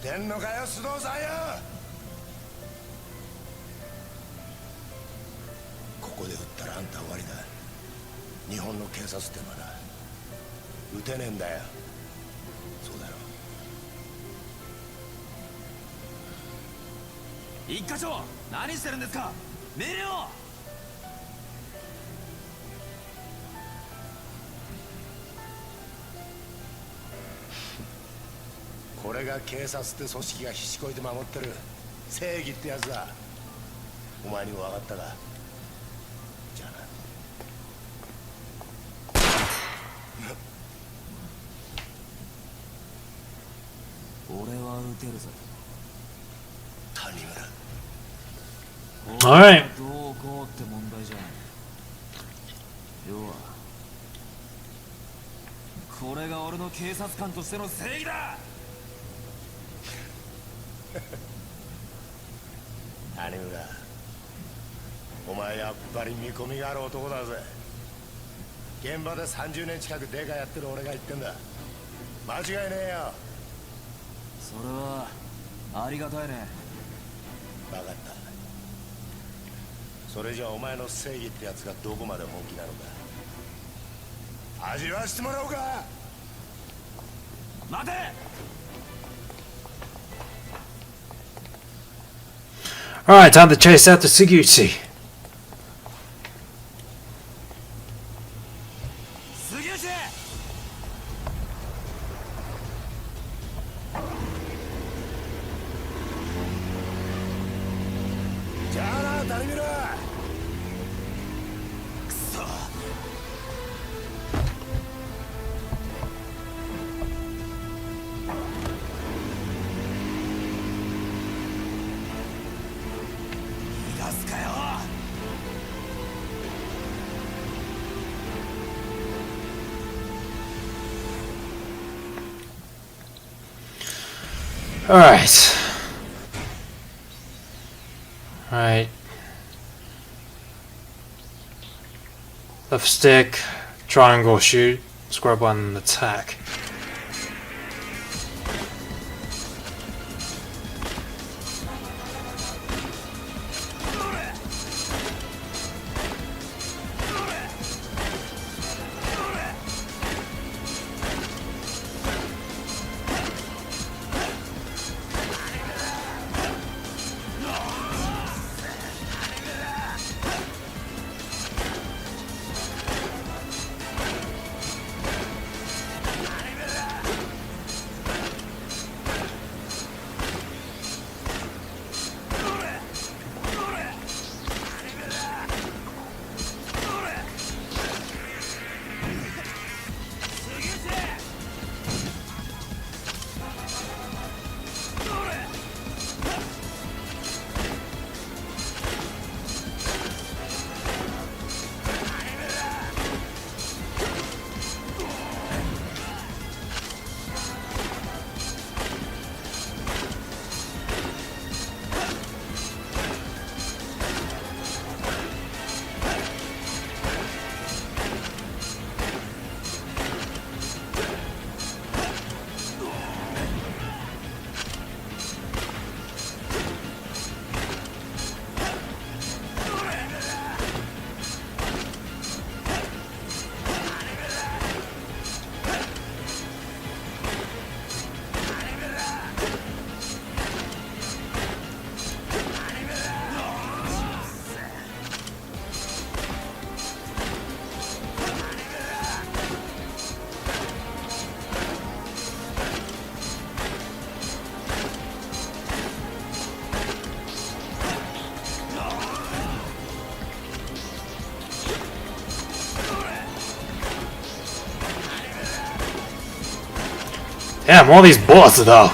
Speaker 4: 出んのかよ須藤さんよ。ここで撃ったらあんた終わりだ。日本の警察ってのはな、撃てねえんだよ。そうだろ。
Speaker 3: 一課長、何してるんですか。命令を。
Speaker 4: これが警察って組織がひしこいて守ってる正義ってやつだ。お前にも分かったか。じゃあな。
Speaker 3: 俺は撃てるぜ。
Speaker 4: 谷村。
Speaker 1: Alright.
Speaker 3: どうこうって問題じゃん。要はこれが俺の警察官としての正義だ。
Speaker 4: 谷村、お前やっぱり見込みがある男だぜ。現場で30年近くデカやってる俺が言ってんだ。間違いねえよ。
Speaker 3: それはありがたいね。
Speaker 4: 分かった。それじゃあお前の正義ってやつがどこまで本気なのか味わしてもらおうか。
Speaker 3: 待て。
Speaker 1: Alright, time to chase after Suguchi.
Speaker 3: 杉内。
Speaker 4: じゃあな、谷村。
Speaker 3: くそ。逃がすかよ。
Speaker 1: Alright. Alright. Left stick, triangle shoot, square button attack. Damn, all these bullets though.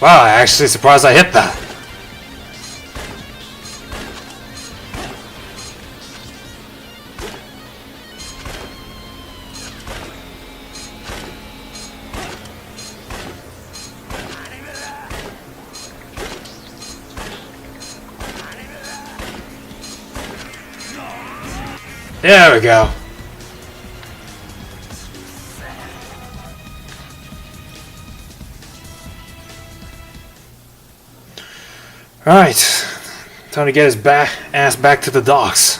Speaker 1: Wow, I'm actually surprised I hit that. There we go. Alright, time to get his ass back to the docks.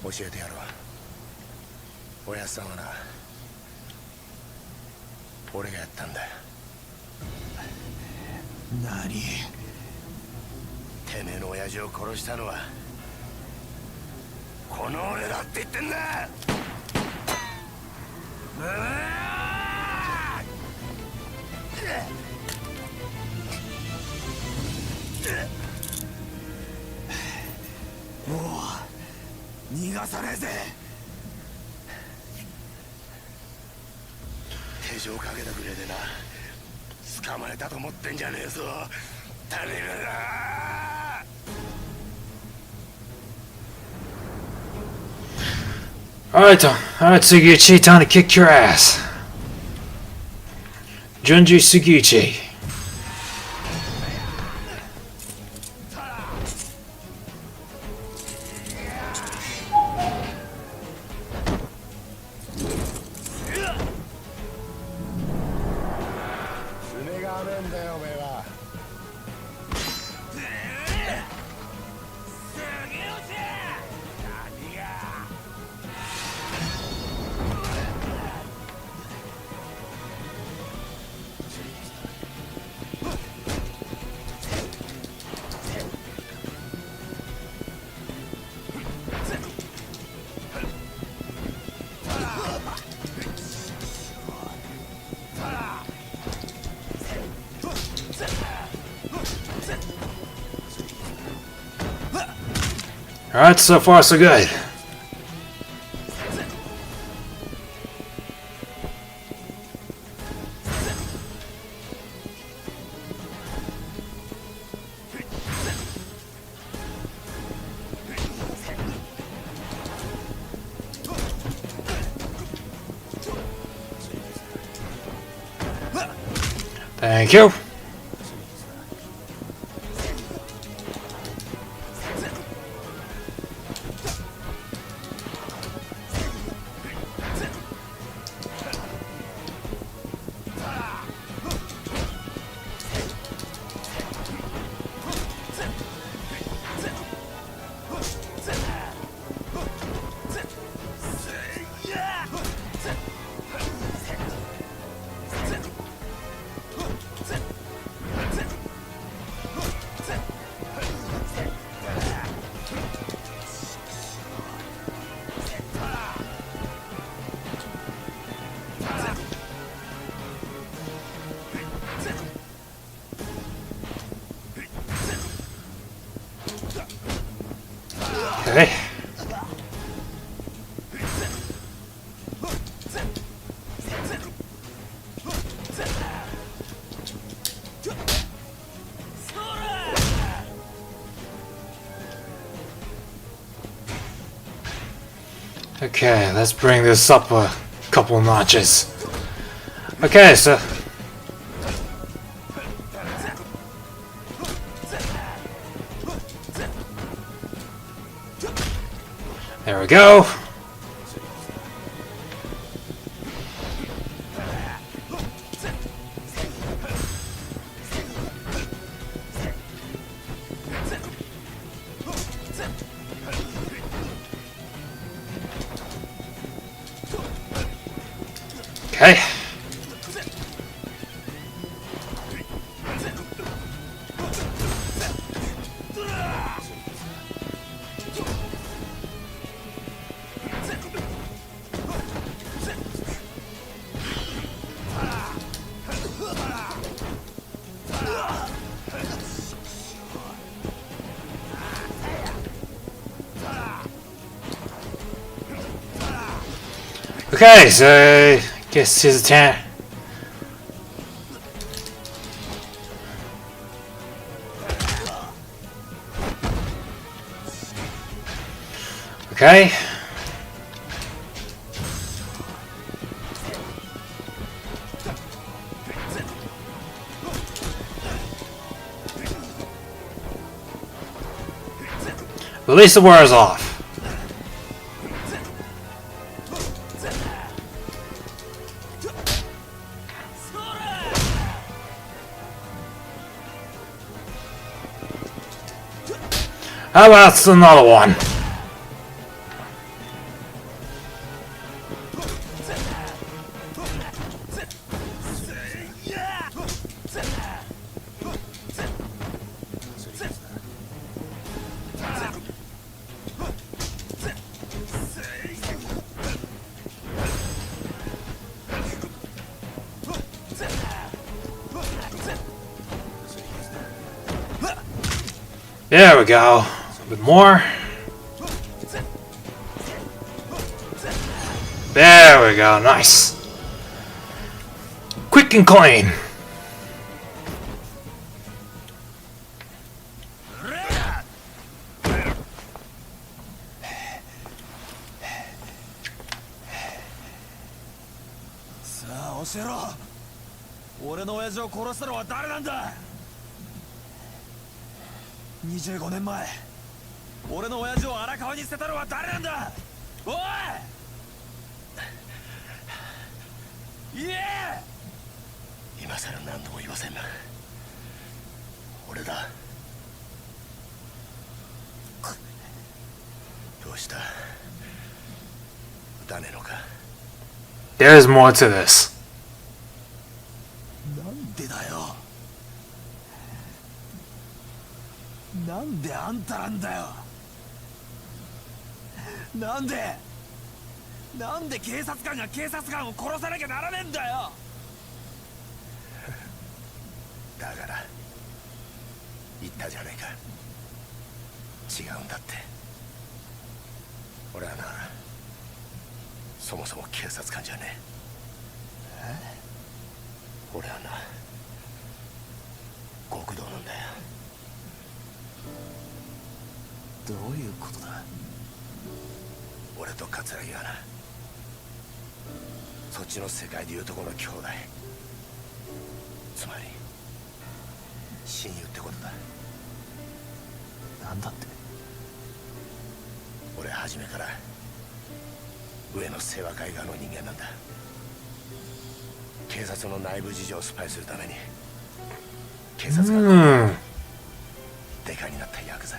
Speaker 4: 教えてやろう。おやっさんはな、俺がやったんだ。
Speaker 3: 何？
Speaker 4: てめえの親父を殺したのはこの俺だって言ってんだ。
Speaker 3: もう逃がさねえぜ。
Speaker 4: 手錠かけたくれでな、捕まえたと思ってんじゃねえぞ、種目だ。
Speaker 1: Alright, Sugiuchi, time to kick your ass. Junji Sugiuchi. Alright, so far so good. Thank you. Okay. Okay, let's bring this up a couple notches. Okay, so there we go. Okay. Okay, so guess his turn. Okay. At least the war is off. How about another one? There we go. A bit more. There we go. Nice. Quick and clean.
Speaker 3: さあ教えろ。俺の親父を殺したのは誰なんだ。25年前俺の親父を荒川に捨てたのは誰なんだ。おい言え。
Speaker 4: 今さら何度も言わせんな。俺だ。どうした。撃たねえのか。
Speaker 1: There's more to this.
Speaker 3: なんでだよ。なんであんたなんだよ。なんで警察官が警察官を殺さなきゃならねえんだよ。
Speaker 4: だから言ったじゃねえか。違うんだって。俺はな、そもそも警察官じゃねえ。俺はな、極道なんだよ。
Speaker 3: どういうことだ。
Speaker 4: 俺と桂木はな、そっちの世界でいうとこの兄弟、つまり親友ってことだ。
Speaker 3: なんだって。
Speaker 4: 俺初めから上の清和会側の人間なんだ。警察の内部事情をスパイするために警察がデカになったヤクザ、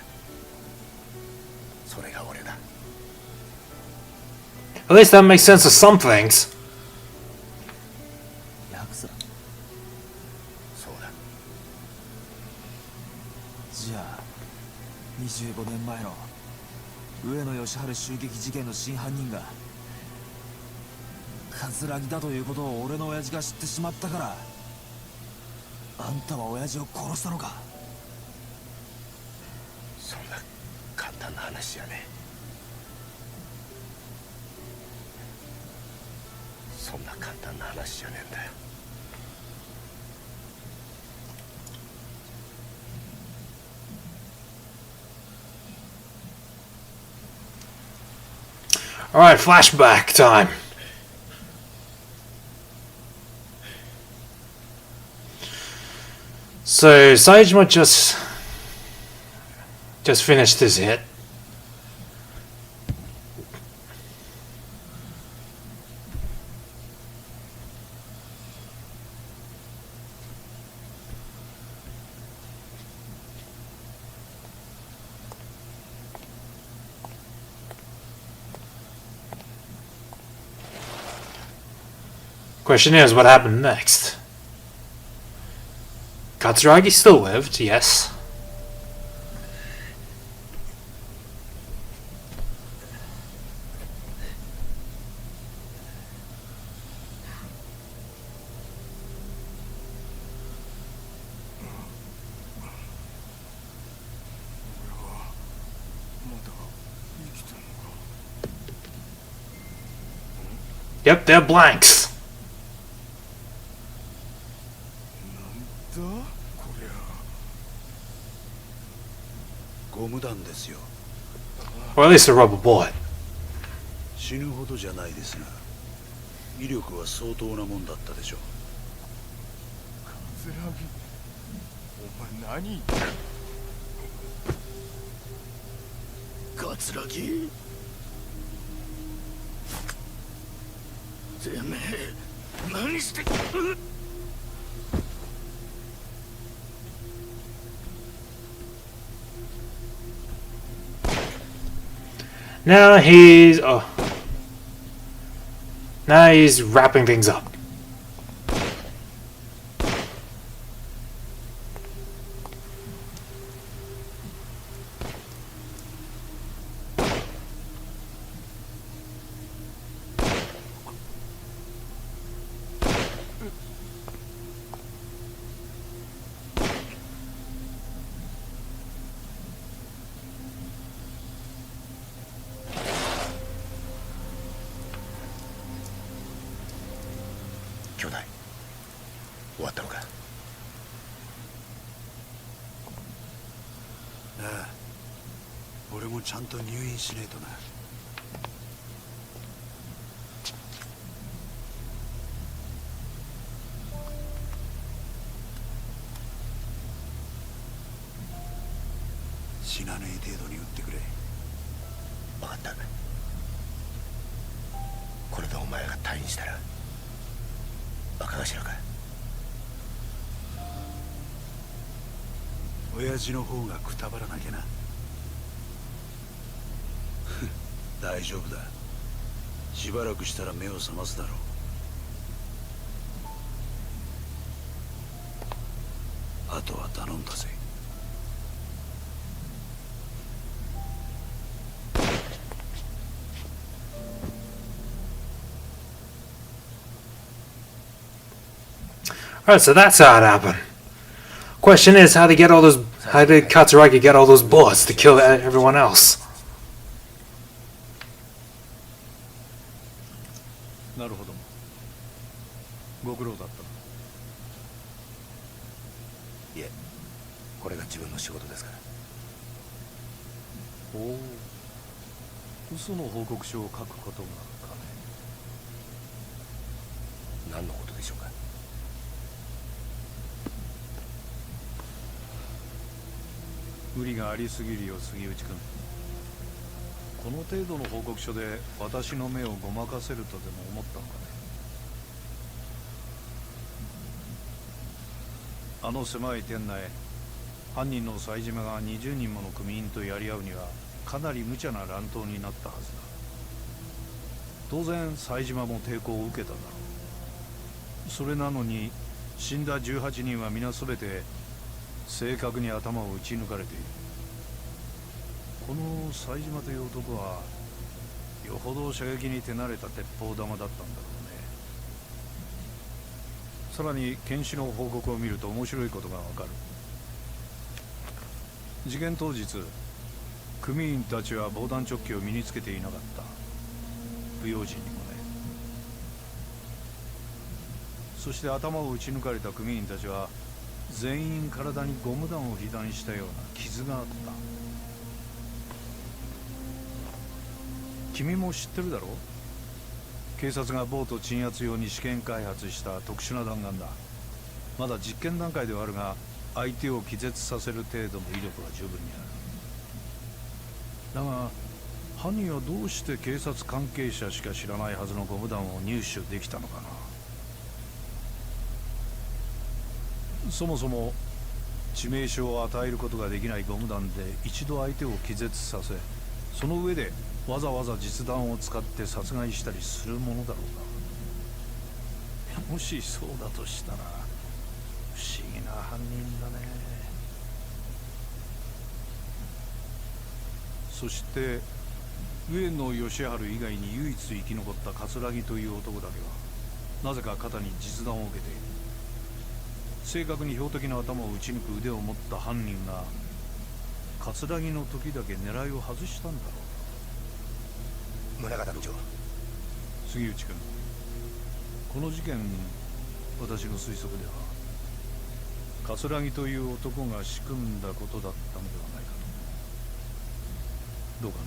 Speaker 4: それが俺だ。
Speaker 1: At least that makes sense of some things.
Speaker 3: ヤクザ。
Speaker 4: そうだ。
Speaker 3: じゃあ25年前の上野義治襲撃事件の真犯人が桂木だということを俺の親父が知ってしまったから、あんたは親父を殺したのか。
Speaker 4: そんな簡単な話じゃねえ。そんな簡単な話じゃねえんだよ。
Speaker 1: Alright, flashback time. So Saejima just finished his hit. Question is, what happened next? Katsuragi still lived, yes. Yep, they're blanks.
Speaker 5: なんだこりゃ。ゴム弾ですよ。
Speaker 1: Or at least a rubber bullet.
Speaker 5: 死ぬほどじゃないですが、威力は相当なもんだったでしょう。
Speaker 2: 桂木、お前何？
Speaker 5: 桂木、てめえ何して。
Speaker 1: Now he's now he's wrapping things up.
Speaker 5: 俺もちゃんと入院しねえとな。死なねえ程度に撃ってくれ。
Speaker 4: 分かった。これでお前が退院したら若頭か。
Speaker 5: 親父の方がくたばらなきゃな。大丈夫だ。しばらくしたら目を覚ますだろう。あとは頼んだぜ。
Speaker 1: Alright, so that's how it happened. Question is, how did Katsuragi get all those bullets to kill everyone else?
Speaker 2: なるほど。ご苦労だったな。
Speaker 4: いえ、これが自分の仕事ですから。
Speaker 2: おお、嘘の報告書を書くことがかね。
Speaker 4: 何のことでしょうか。
Speaker 2: 無理がありすぎるよ、杉内君。この程度の報告書で私の目をごまかせるとでも思ったのかね。あの狭い店内、犯人の冴島が20人もの組員とやり合うにはかなり無茶な乱闘になったはずだ。当然冴島も抵抗を受けただろう。それなのに死んだ18人は皆全て正確に頭を撃ち抜かれている。この冴島という男はよほど射撃に手慣れた鉄砲玉だったんだろうね。さらに検視の報告を見ると面白いことがわかる。事件当日、組員たちは防弾チョッキを身につけていなかった。不用心にもね。そして頭を撃ち抜かれた組員たちは全員体にゴム弾を被弾したような傷があった。君も知ってるだろう。警察がボート鎮圧用に試験開発した特殊な弾丸だ。まだ実験段階ではあるが、相手を気絶させる程度の威力は十分にある。だが犯人はどうして警察関係者しか知らないはずのゴム弾を入手できたのかな。そもそも致命傷を与えることができないゴム弾で一度相手を気絶させ、その上でわざわざ実弾を使って殺害したりするものだろうか。
Speaker 5: もしそうだとしたら不思議な犯人だね。そして上野義治以外に唯一生き残った桂木という男だけはなぜか肩に実弾を受けている。正確に標的の頭を撃ち抜く腕を持った犯人が桂木の時だけ狙いを外したんだろう。
Speaker 4: 宗像部長、
Speaker 2: 杉内君、この事件、私の推測では桂木という男が仕組んだことだったのではないかと。どうかね。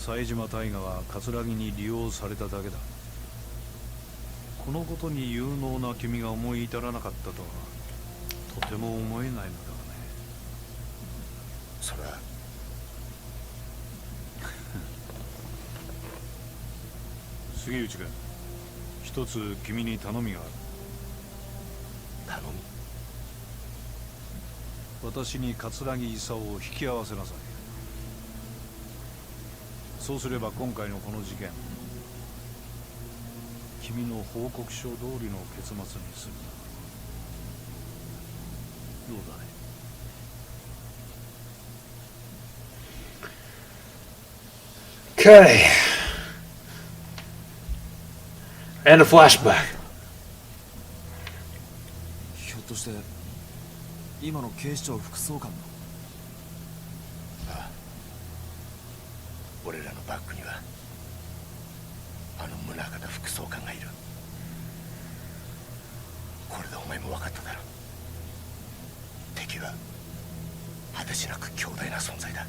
Speaker 2: 冴島大河は桂木に利用されただけだ。このことに有能な君が思い至らなかったとはとても思えないのだがね。
Speaker 4: それは
Speaker 2: 杉内君、一つ君に頼みがある。
Speaker 4: 頼み。
Speaker 2: 私に桂木勲を引き合わせなさい。そうすれば今回のこの事件、君の報告書通りの結末にする。どうだね。
Speaker 1: Okay. And a flashback.
Speaker 3: ひょっとして今の警視庁副総監の。
Speaker 4: ああ、俺らのバックにはあの宗像副総監がいる。これでお前も分かっただろう。敵は果てしなく強大な存在だ。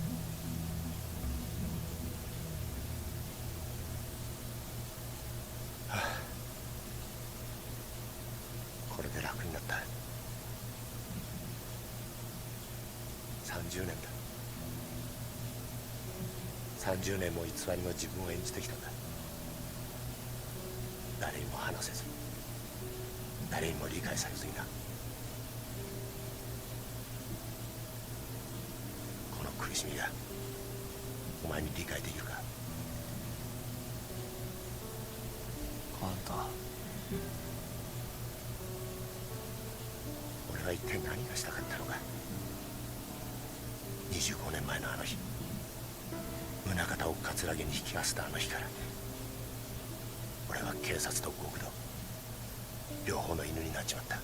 Speaker 4: これで楽になった。30年だ。30年も偽りの自分を演じてきたんだ。誰にも話せず、誰にも理解されずにな。この苦しみがお前に理解できるか。
Speaker 3: あんた、
Speaker 4: 俺は一体何がしたかったのか。25年前のあの日、宗像を桂木に引き合わせたあの日から、俺は警察と極道両方の犬になっちまった。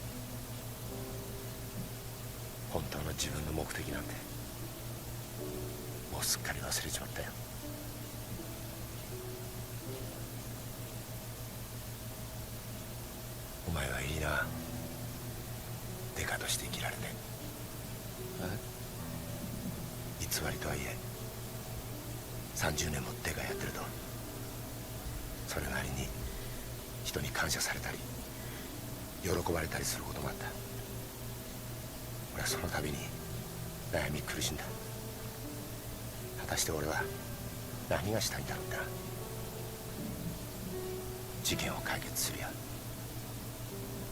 Speaker 4: 本当の自分の目的なんてもうすっかり忘れちまったよ。お前はいいな、デカとして生きられて。偽りとはいえ30年もデカやってると、それなりに人に感謝されたり喜ばれたりすることもあった。俺はその度に悩み苦しんだ。果たして俺は何がしたいんだろうってな。事件を解決するや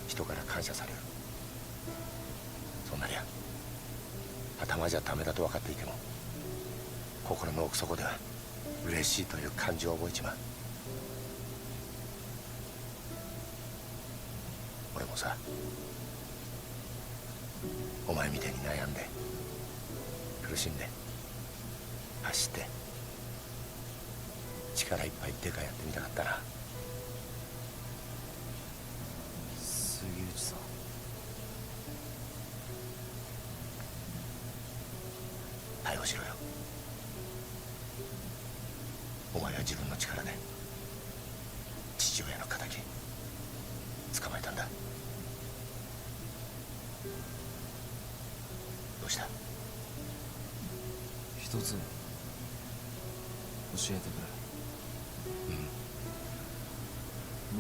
Speaker 4: 人から感謝される、そんなりゃ頭じゃダメだと分かっていても心の奥底では嬉しいという感情を覚えちまう。俺もさ、お前みたいに悩んで苦しんで走って力いっぱいデカやってみたかったな。
Speaker 3: 杉内さん、
Speaker 4: 逮捕しろよ。お前は自分の力で父親の仇捕まえたんだ。どうした？
Speaker 3: 一つ教えてく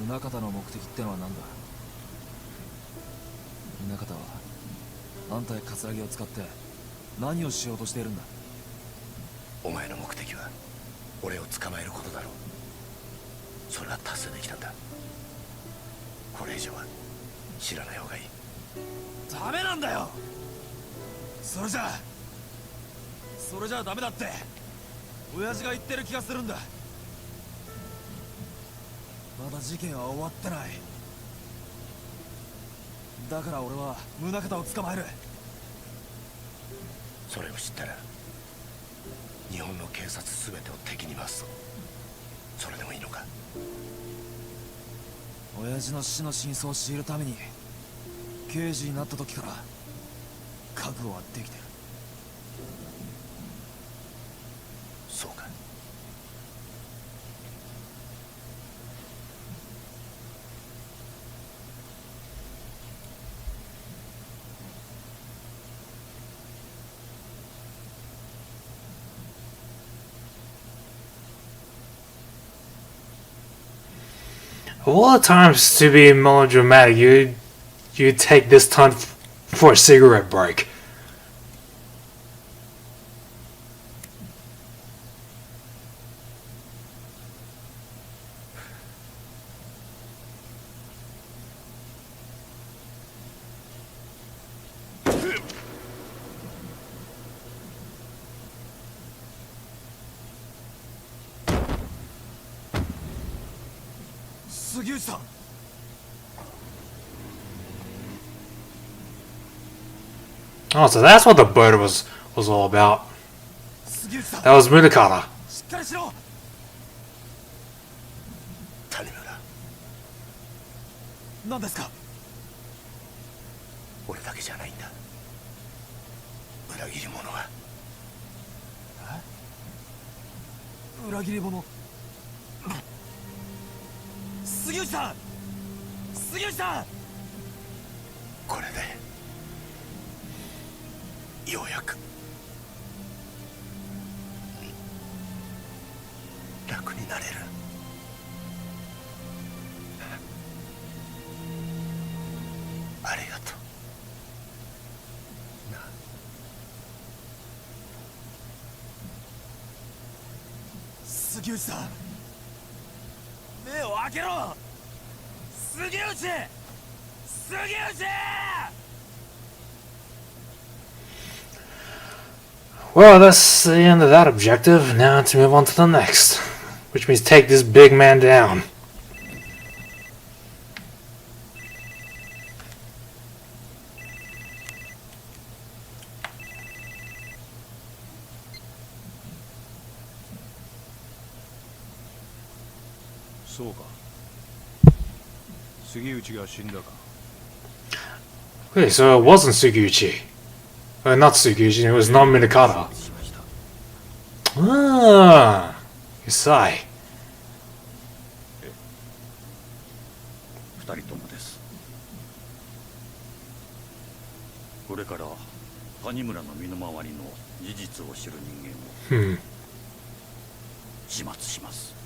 Speaker 3: れ。宗像の目的ってのは何だ。宗像はあんたや桂木を使って何をしようとしているんだ。
Speaker 4: お前の目的は俺を捕まえることだろう。それは達成できたんだ。これ以上は知らない方がいい。
Speaker 3: ダメなんだよ。それじゃあダメだって親父が言ってる気がするんだ。まだ事件は終わってない。だから俺は宗像を捕まえる。
Speaker 4: それを知ったら日本の警察全てを敵に回すぞ。それでもいいのか？
Speaker 3: 親父の死の真相を知るために刑事になった時から覚悟はできてる。
Speaker 4: そうか。
Speaker 1: Of all the times to be melodramatic, you take this time for a cigarette break. Oh, so that's what the bird was all about. That was Mudakata.
Speaker 3: しっかりしろ。
Speaker 4: 谷村、
Speaker 3: 何ですか？
Speaker 4: 俺だけじゃないんだ。裏切り者は。
Speaker 3: 裏切り者。杉内さん、杉内さん。
Speaker 4: これでようやく楽になれる。ありがとうな。
Speaker 3: 杉内さん、目を開けろ。杉内、杉内。
Speaker 1: Well, that's the end of that objective. Now to move on to the next, which means take this big man down.
Speaker 5: そうか。杉内が死んだか。
Speaker 1: Wait, so it wasn't Sugiuchi. Not Sugiuchi, it was not Minakata. Ah, Yusai.
Speaker 6: 二人ともです。これから谷村の身の回りの事実を知る人間を始末します。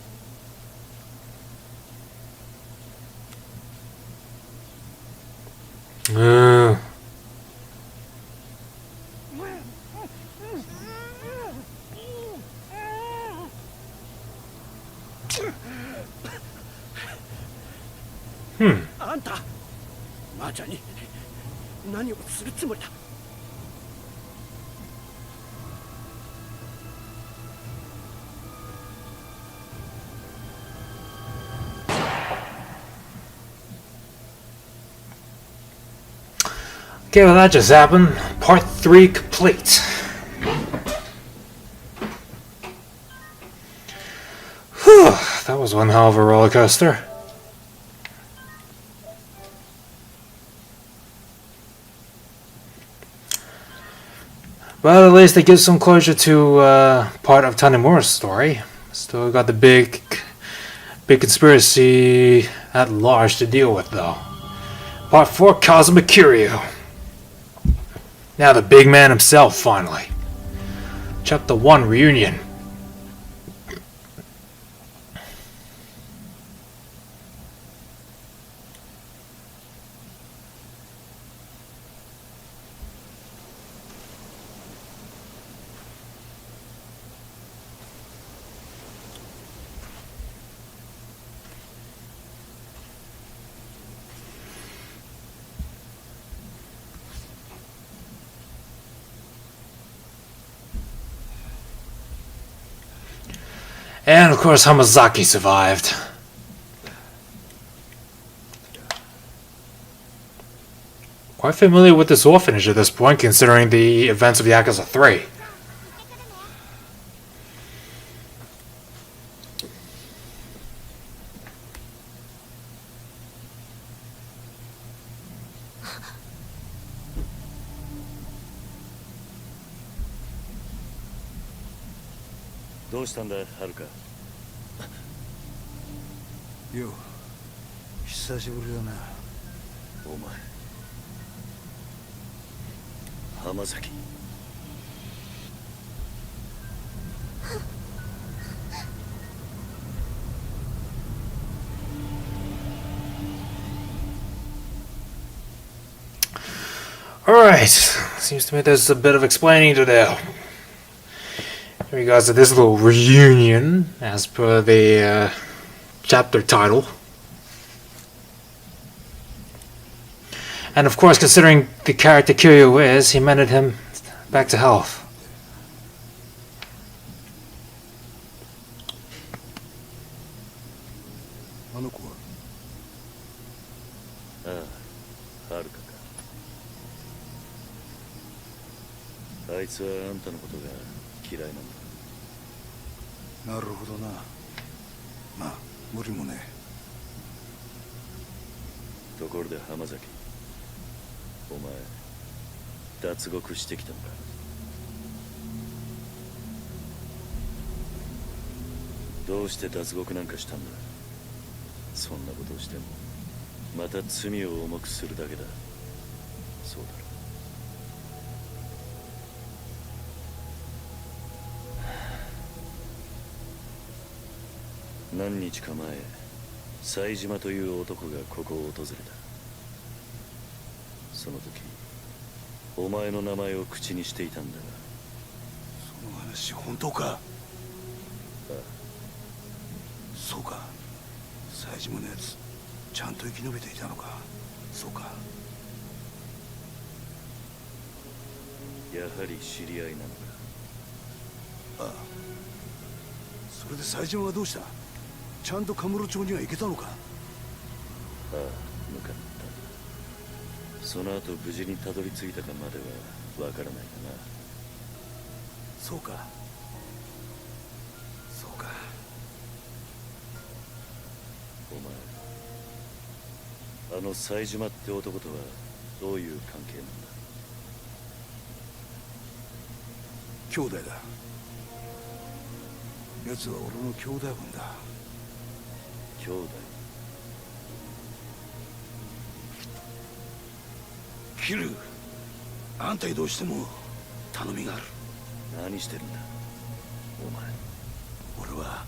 Speaker 7: あんた、マーちゃんに何をするつもりだ。
Speaker 1: Okay, well that just happened. Part 3 complete. Whew, that was one hell of a roller coaster. Well, at least they give some closure to part of Tanimura's story. Still got the big conspiracy at large to deal with, though. Part 4, Kazuma Kiryu. Now the big man himself, finally. Chapter 1, Reunion. And of course Hamazaki survived. Quite familiar with this orphanage at this point, considering the events of Yakuza 3.
Speaker 6: どうしたんだ、はるか。
Speaker 5: よう、久しぶりだな。
Speaker 6: お前、浜崎。
Speaker 1: Alright, seems to me there's a bit of explaining to do. In regards to this little reunion, as per the chapter title. And of course, considering the character Kiryu is, he mended him back to health.
Speaker 5: あの子は
Speaker 6: ああ、はるかか。あいつはあんたのことが嫌いなんだ。
Speaker 5: なるほどな。まあ無理もね
Speaker 6: ところで浜崎、お前脱獄してきたのか。どうして脱獄なんかしたんだ。そんなことをしてもまた罪を重くするだけだ。そうだろう。何日か前、冴島という男がここを訪れた。その時お前の名前を口にしていたんだが。
Speaker 5: その話本当か。
Speaker 6: ああ、
Speaker 5: そうか。冴島のやつちゃんと生き延びていたのか。そうか。
Speaker 6: やはり知り合いなのか。
Speaker 5: ああ、それで冴島はどうした。ちゃんとカムロ町には行けたのか。
Speaker 6: ああ、向かった。その後無事にたどり着いたかまではわからないかな。
Speaker 5: そうかそうか。
Speaker 6: お前、あの冴島って男とはどういう関係なんだ。
Speaker 5: 兄弟だ。奴は俺の兄弟分だ。
Speaker 6: 兄弟。
Speaker 5: キル、あんたにどうしても頼みがある。
Speaker 6: 何してるんだお前。
Speaker 5: 俺は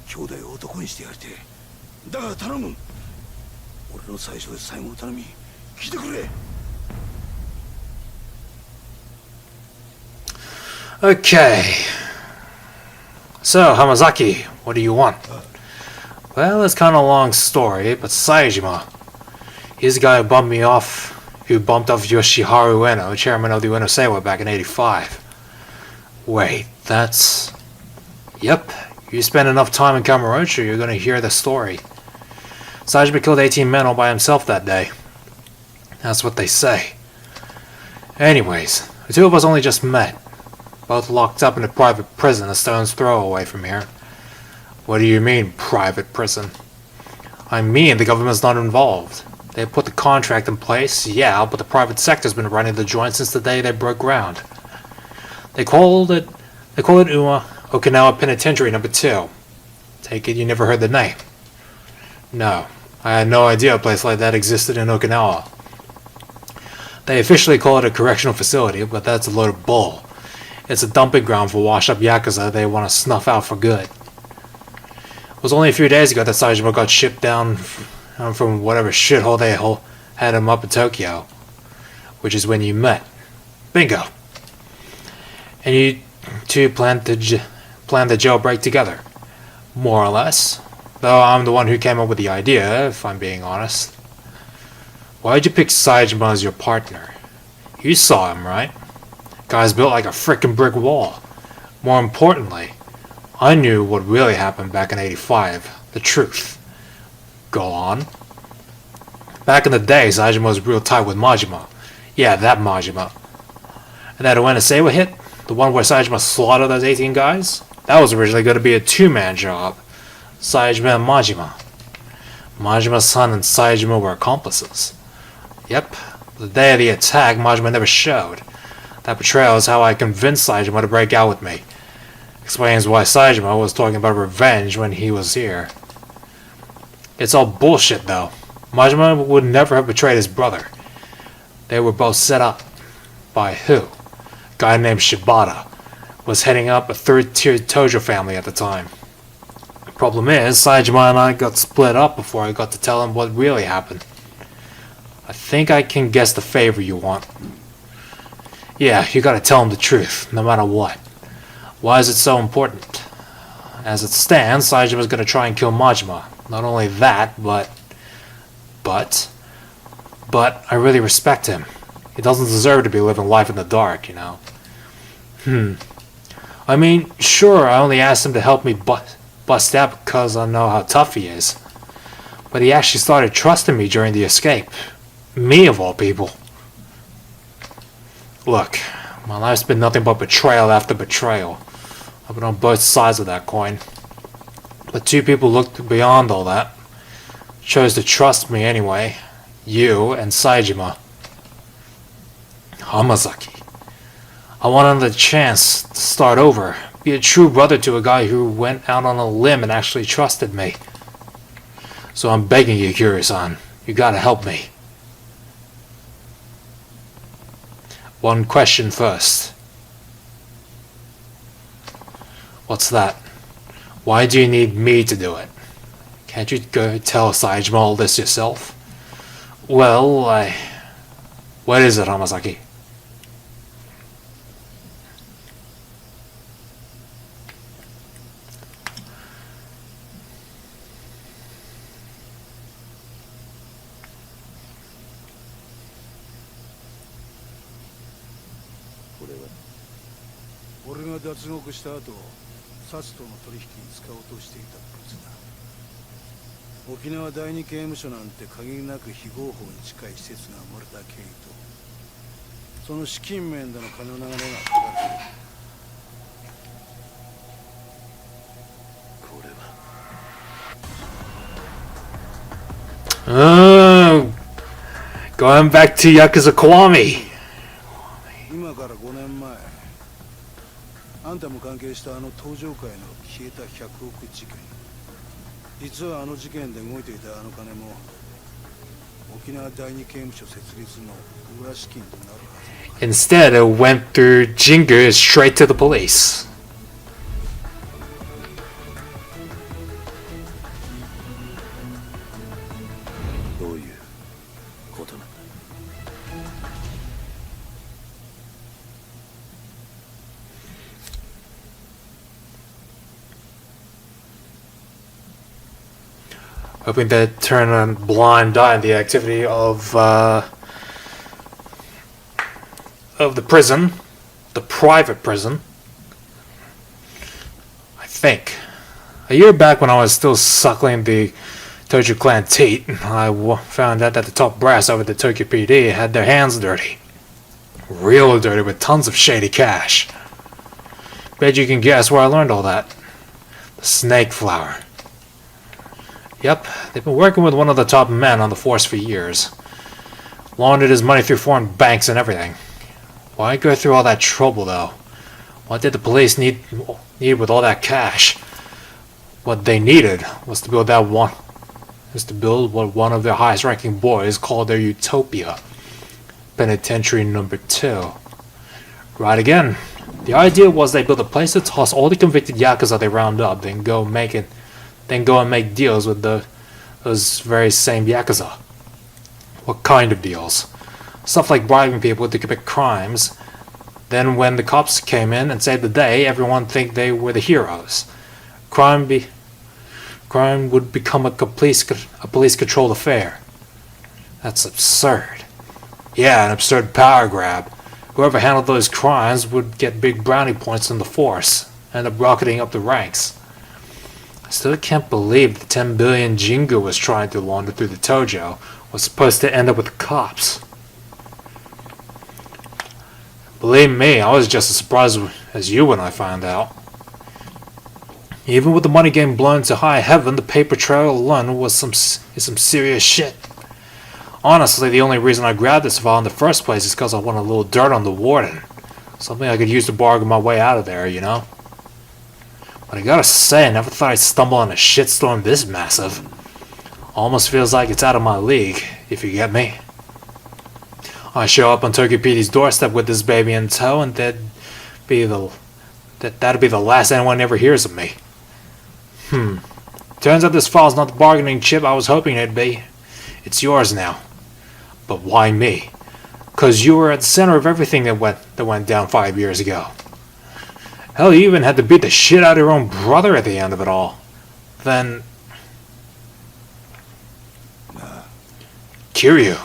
Speaker 5: 兄弟を男にしてやりてえ。だから頼む。俺の最初で最後の頼み聞いてくれ。
Speaker 1: Okay. So, Hamazaki, what do you want? Well, it's kind of a long story, but Saejima, he's the guy who bumped me off, who bumped off Yoshiharu Ueno, chairman of the Ueno Seiwa back in '85. Wait, that's... Yep, you spend enough time in Kamurocho, you're gonna hear the story. Saejima killed 18 men all by himself that day. That's what they say. Anyways, the two of us only just met. Both locked up in a private prison a stone's throw away from here. What do you mean, private prison? I mean, the government's not involved. They put the contract in place, yeah, but the private sector's been running the joint since the day they broke ground. They call it Okinawa Penitentiary Number 2. Take it you never heard the name. No, I had no idea a place like that existed in Okinawa. They officially call it a correctional facility, but that's a load of bull. It's a dumping ground for washed-up Yakuza they want to snuff out for good. It was only a few days ago that Saejima got shipped down from whatever shithole they had him up in Tokyo. Which is when you met. Bingo! And you two planned the jailbreak together. More or less. Though I'm the one who came up with the idea, if I'm being honest. Why'd you pick Saejima as your partner? You saw him, right? Guy's built like a frickin' brick wall. More importantly, I knew what really happened back in '85. The truth. Go on. Back in the day, Saejima was real tight with Majima. Yeah, that Majima. And that when a Saber hit, the one where Saejima slaughtered those 18 guys, that was originally going to be a two-man job. Saejima and Majima. Majima's son and Saejima were accomplices. Yep, the day of the attack, Majima never showed. That betrayal is how I convinced Saejima to break out with me. Explains why Saejima was talking about revenge when he was here. It's all bullshit though. Majima would never have betrayed his brother. They were both set up. By who? A guy named Shibata was heading up a third-tier Tojo family at the time. The problem is, Saejima and I got split up before I got to tell him what really happened. I think I can guess the favor you want. Yeah, you gotta tell him the truth, no matter what. Why is it so important? As it stands, Saejima's gonna try and kill Majima. Not only that, but I really respect him. He doesn't deserve to be living life in the dark, you know. I mean, sure, I only asked him to help me bust out because I know how tough he is. But he actually started trusting me during the escape. Me, of all people. Look, my life's been nothing but betrayal after betrayal. I've been on both sides of that coin. But two people looked beyond all that. Chose to trust me anyway. You and Saejima. Hamazaki. I wanted the chance to start over. Be a true brother to a guy who went out on a limb and actually trusted me. So I'm begging you, Kiryu-san. You gotta help me. One question first. What's that? Why do you need me to do it? Can't you go tell Saejima all this yourself? Well, what is it, Hamazaki?
Speaker 2: これは
Speaker 5: 俺が脱獄した後、サツとの取引に使おうとしていたブツだ。沖縄第二刑務所なんて限りなく非合法に近い施設が生まれた経緯と、その資金面での金の流れが書かれている。
Speaker 2: これは
Speaker 1: Oh, going back to Yakuza Kiwami.
Speaker 5: 今から5年前、あんたも関係したあの登場界の消えた100億事件。実はあの事件で動いていたあの金も沖縄第二刑務所設立の裏資金となるはず。
Speaker 1: Instead, it went through Jingu straight to the police.
Speaker 2: どういうことなんだ。
Speaker 1: Hoping to turn a blind eye on the activity of the prison, the private prison. I think. A year back when I was still suckling the Tojo clan teat, I found out that the top brass over the Tokyo PD had their hands dirty. Real dirty with tons of shady cash. Bet you can guess where I learned all that. The snake flower. Yep, they've been working with one of the top men on the force for years. Laundered his money through foreign banks and everything. Why go through all that trouble though? What did the police need with all that cash? What they needed was to build what one of their highest ranking boys called their utopia. Penitentiary number 2. Right again. The idea was they build a place to toss all the convicted Yakuza they round up, then go and make deals with those very same Yakuza. What kind of deals? Stuff like bribing people to commit crimes. Then when the cops came in and saved the day, everyone think they were the heroes. Crime would become a police-controlled affair. That's absurd. Yeah, an absurd power grab. Whoever handled those crimes would get big brownie points in the force, end up rocketing up the ranks. I still can't believe the 10 billion Jingu was trying to launder through the Tojo was supposed to end up with the cops. Believe me, I was just as surprised as you when I found out. Even with the money getting blown to high heaven, the paper trail alone was some serious shit. Honestly, the only reason I grabbed this file in the first place is because I wanted a little dirt on the warden. Something I could use to bargain my way out of there, you know? But I gotta say, I never thought I'd stumble on a shitstorm this massive. Almost feels like it's out of my league, if you get me. I show up on Tokyo PD's doorstep with this baby in tow, and that'd be the last anyone ever hears of me. Turns out this file's not the bargaining chip I was hoping it'd be. It's yours now. But why me? 'Cause you were at the center of everything that went down 5 years ago. Hell, you even had to beat the shit out of your own brother at the end of it all. Then... Kiryu.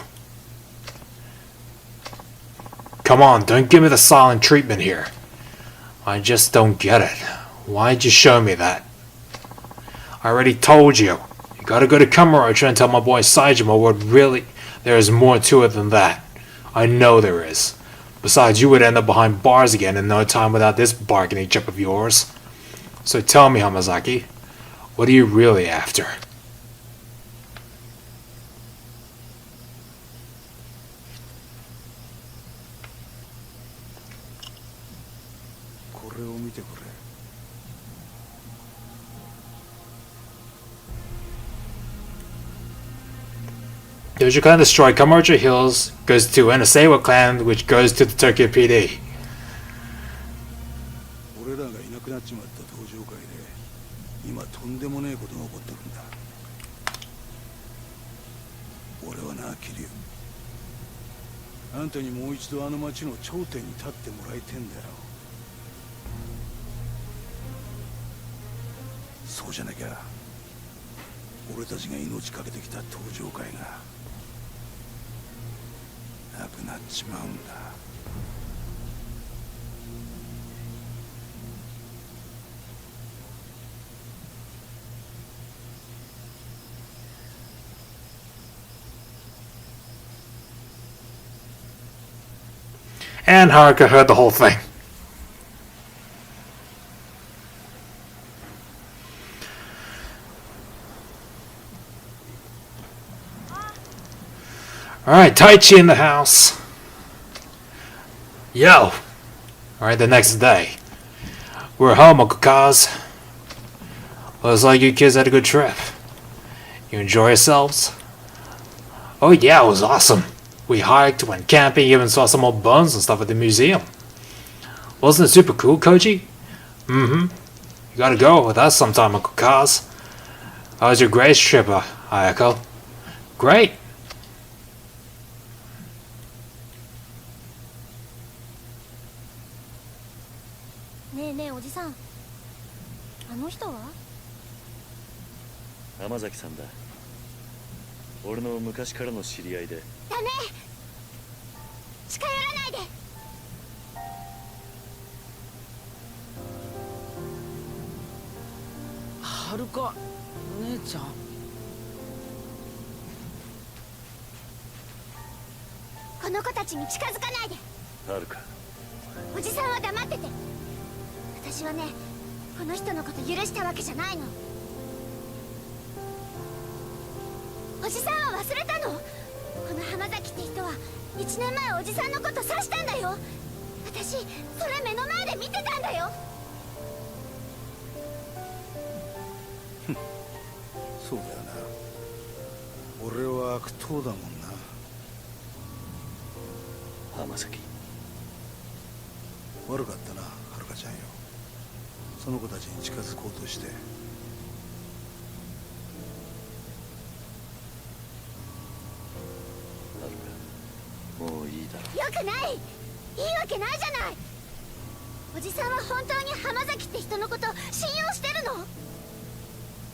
Speaker 1: Come on, don't give me the silent treatment here. I just don't get it. Why'd you show me that? I already told you. You gotta go to Kamurocho and tell my boy Saejima what really... There's more to it than that. I know there is. Besides, you would end up behind bars again in no time without this bargaining chip of yours. So tell me, Hamazaki, what are you really after? Dojo Clan destroyed Kamurocho Hills, goes to Anasawa Clan, which goes to the Tokyo PD.
Speaker 5: 俺らがいなくなっちまった登場会で今とんでもねえことが起こってるんだ。俺はな、桐生、あんたにもう一度あの町の頂点に立ってもらいてんだよ。そうじゃなきゃ俺たちが命かけてきた登場会がなくなっちまうんだ。
Speaker 1: And Haruka heard the whole thing. Alright, Taichi in the house. Yo! Alright, the next day. We're home, Uncle Kaz. Looks like you kids had a good trip. You enjoy yourselves? Oh yeah, it was awesome. We hiked, went camping, even saw some old bones and stuff at the museum. Wasn't it super cool, Koji? Mm-hmm. You gotta go with us sometime, Uncle Kaz. How was your Grace trip, Ayako? Great.
Speaker 8: Hey, おじさん。あの人は？
Speaker 6: 浜崎さんだ。俺の昔からの知り合いで。
Speaker 8: ダメ。近寄らないで。
Speaker 9: はるか姉ちゃん。
Speaker 8: この子たちに近づかないで。
Speaker 6: はるか。
Speaker 8: おじさんは黙ってて。私はね、この人のこと許したわけじゃないの。おじさんは忘れたの？この浜崎って人は1年前おじさんのこと刺したんだよ。私それ目の前で見てたんだよ。
Speaker 5: そうだよな。俺は悪党だもんな。
Speaker 6: 浜崎。
Speaker 5: 悪かったな、はるかちゃんよ。その子たちに近づこうとして。
Speaker 6: もういいだろ。
Speaker 8: よくない。いいわけないじゃない。おじさんは本当に浜崎って人のこと信用してるの？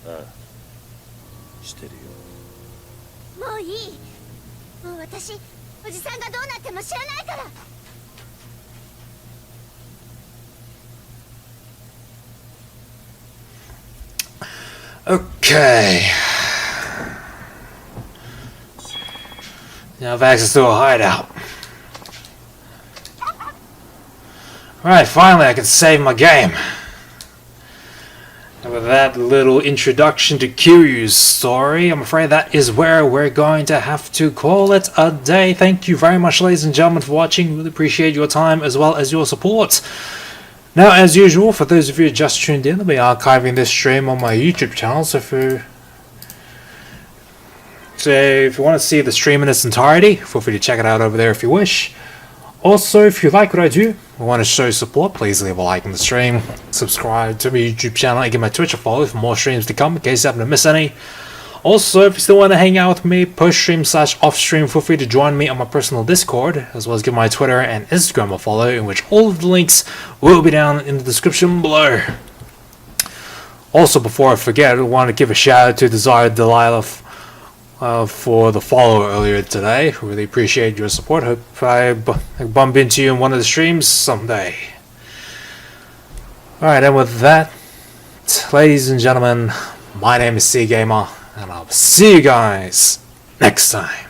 Speaker 6: ああ、してる
Speaker 8: よ。もういい。もう私おじさんがどうなっても知らないから。
Speaker 1: Okay. Now I have access to a hideout. Alright, finally I can save my game. And with that little introduction to Kiryu's story, I'm afraid that is where we're going to have to call it a day. Thank you very much, ladies and gentlemen, for watching. Really appreciate your time as well as your support. Now, as usual, for those of you who just tuned in, I'll be archiving this stream on my YouTube channel, so if you want to see the stream in its entirety, feel free to check it out over there if you wish. Also, if you like what I do and want to show support, please leave a like on the stream, subscribe to my YouTube channel, and give my Twitch a follow for more streams to come in case you happen to miss any. Also, if you still want to hang out with me post-stream/off-stream, feel free to join me on my personal Discord, as well as give my Twitter and Instagram a follow, in which all of the links will be down in the description below. Also, before I forget, I want to give a shout out to Desire Delilah for the follow earlier today. Really appreciate your support. Hope I bump into you in one of the streams someday. Alright, and with that, ladies and gentlemen, my name is TheCGamer, and I'll see you guys next time.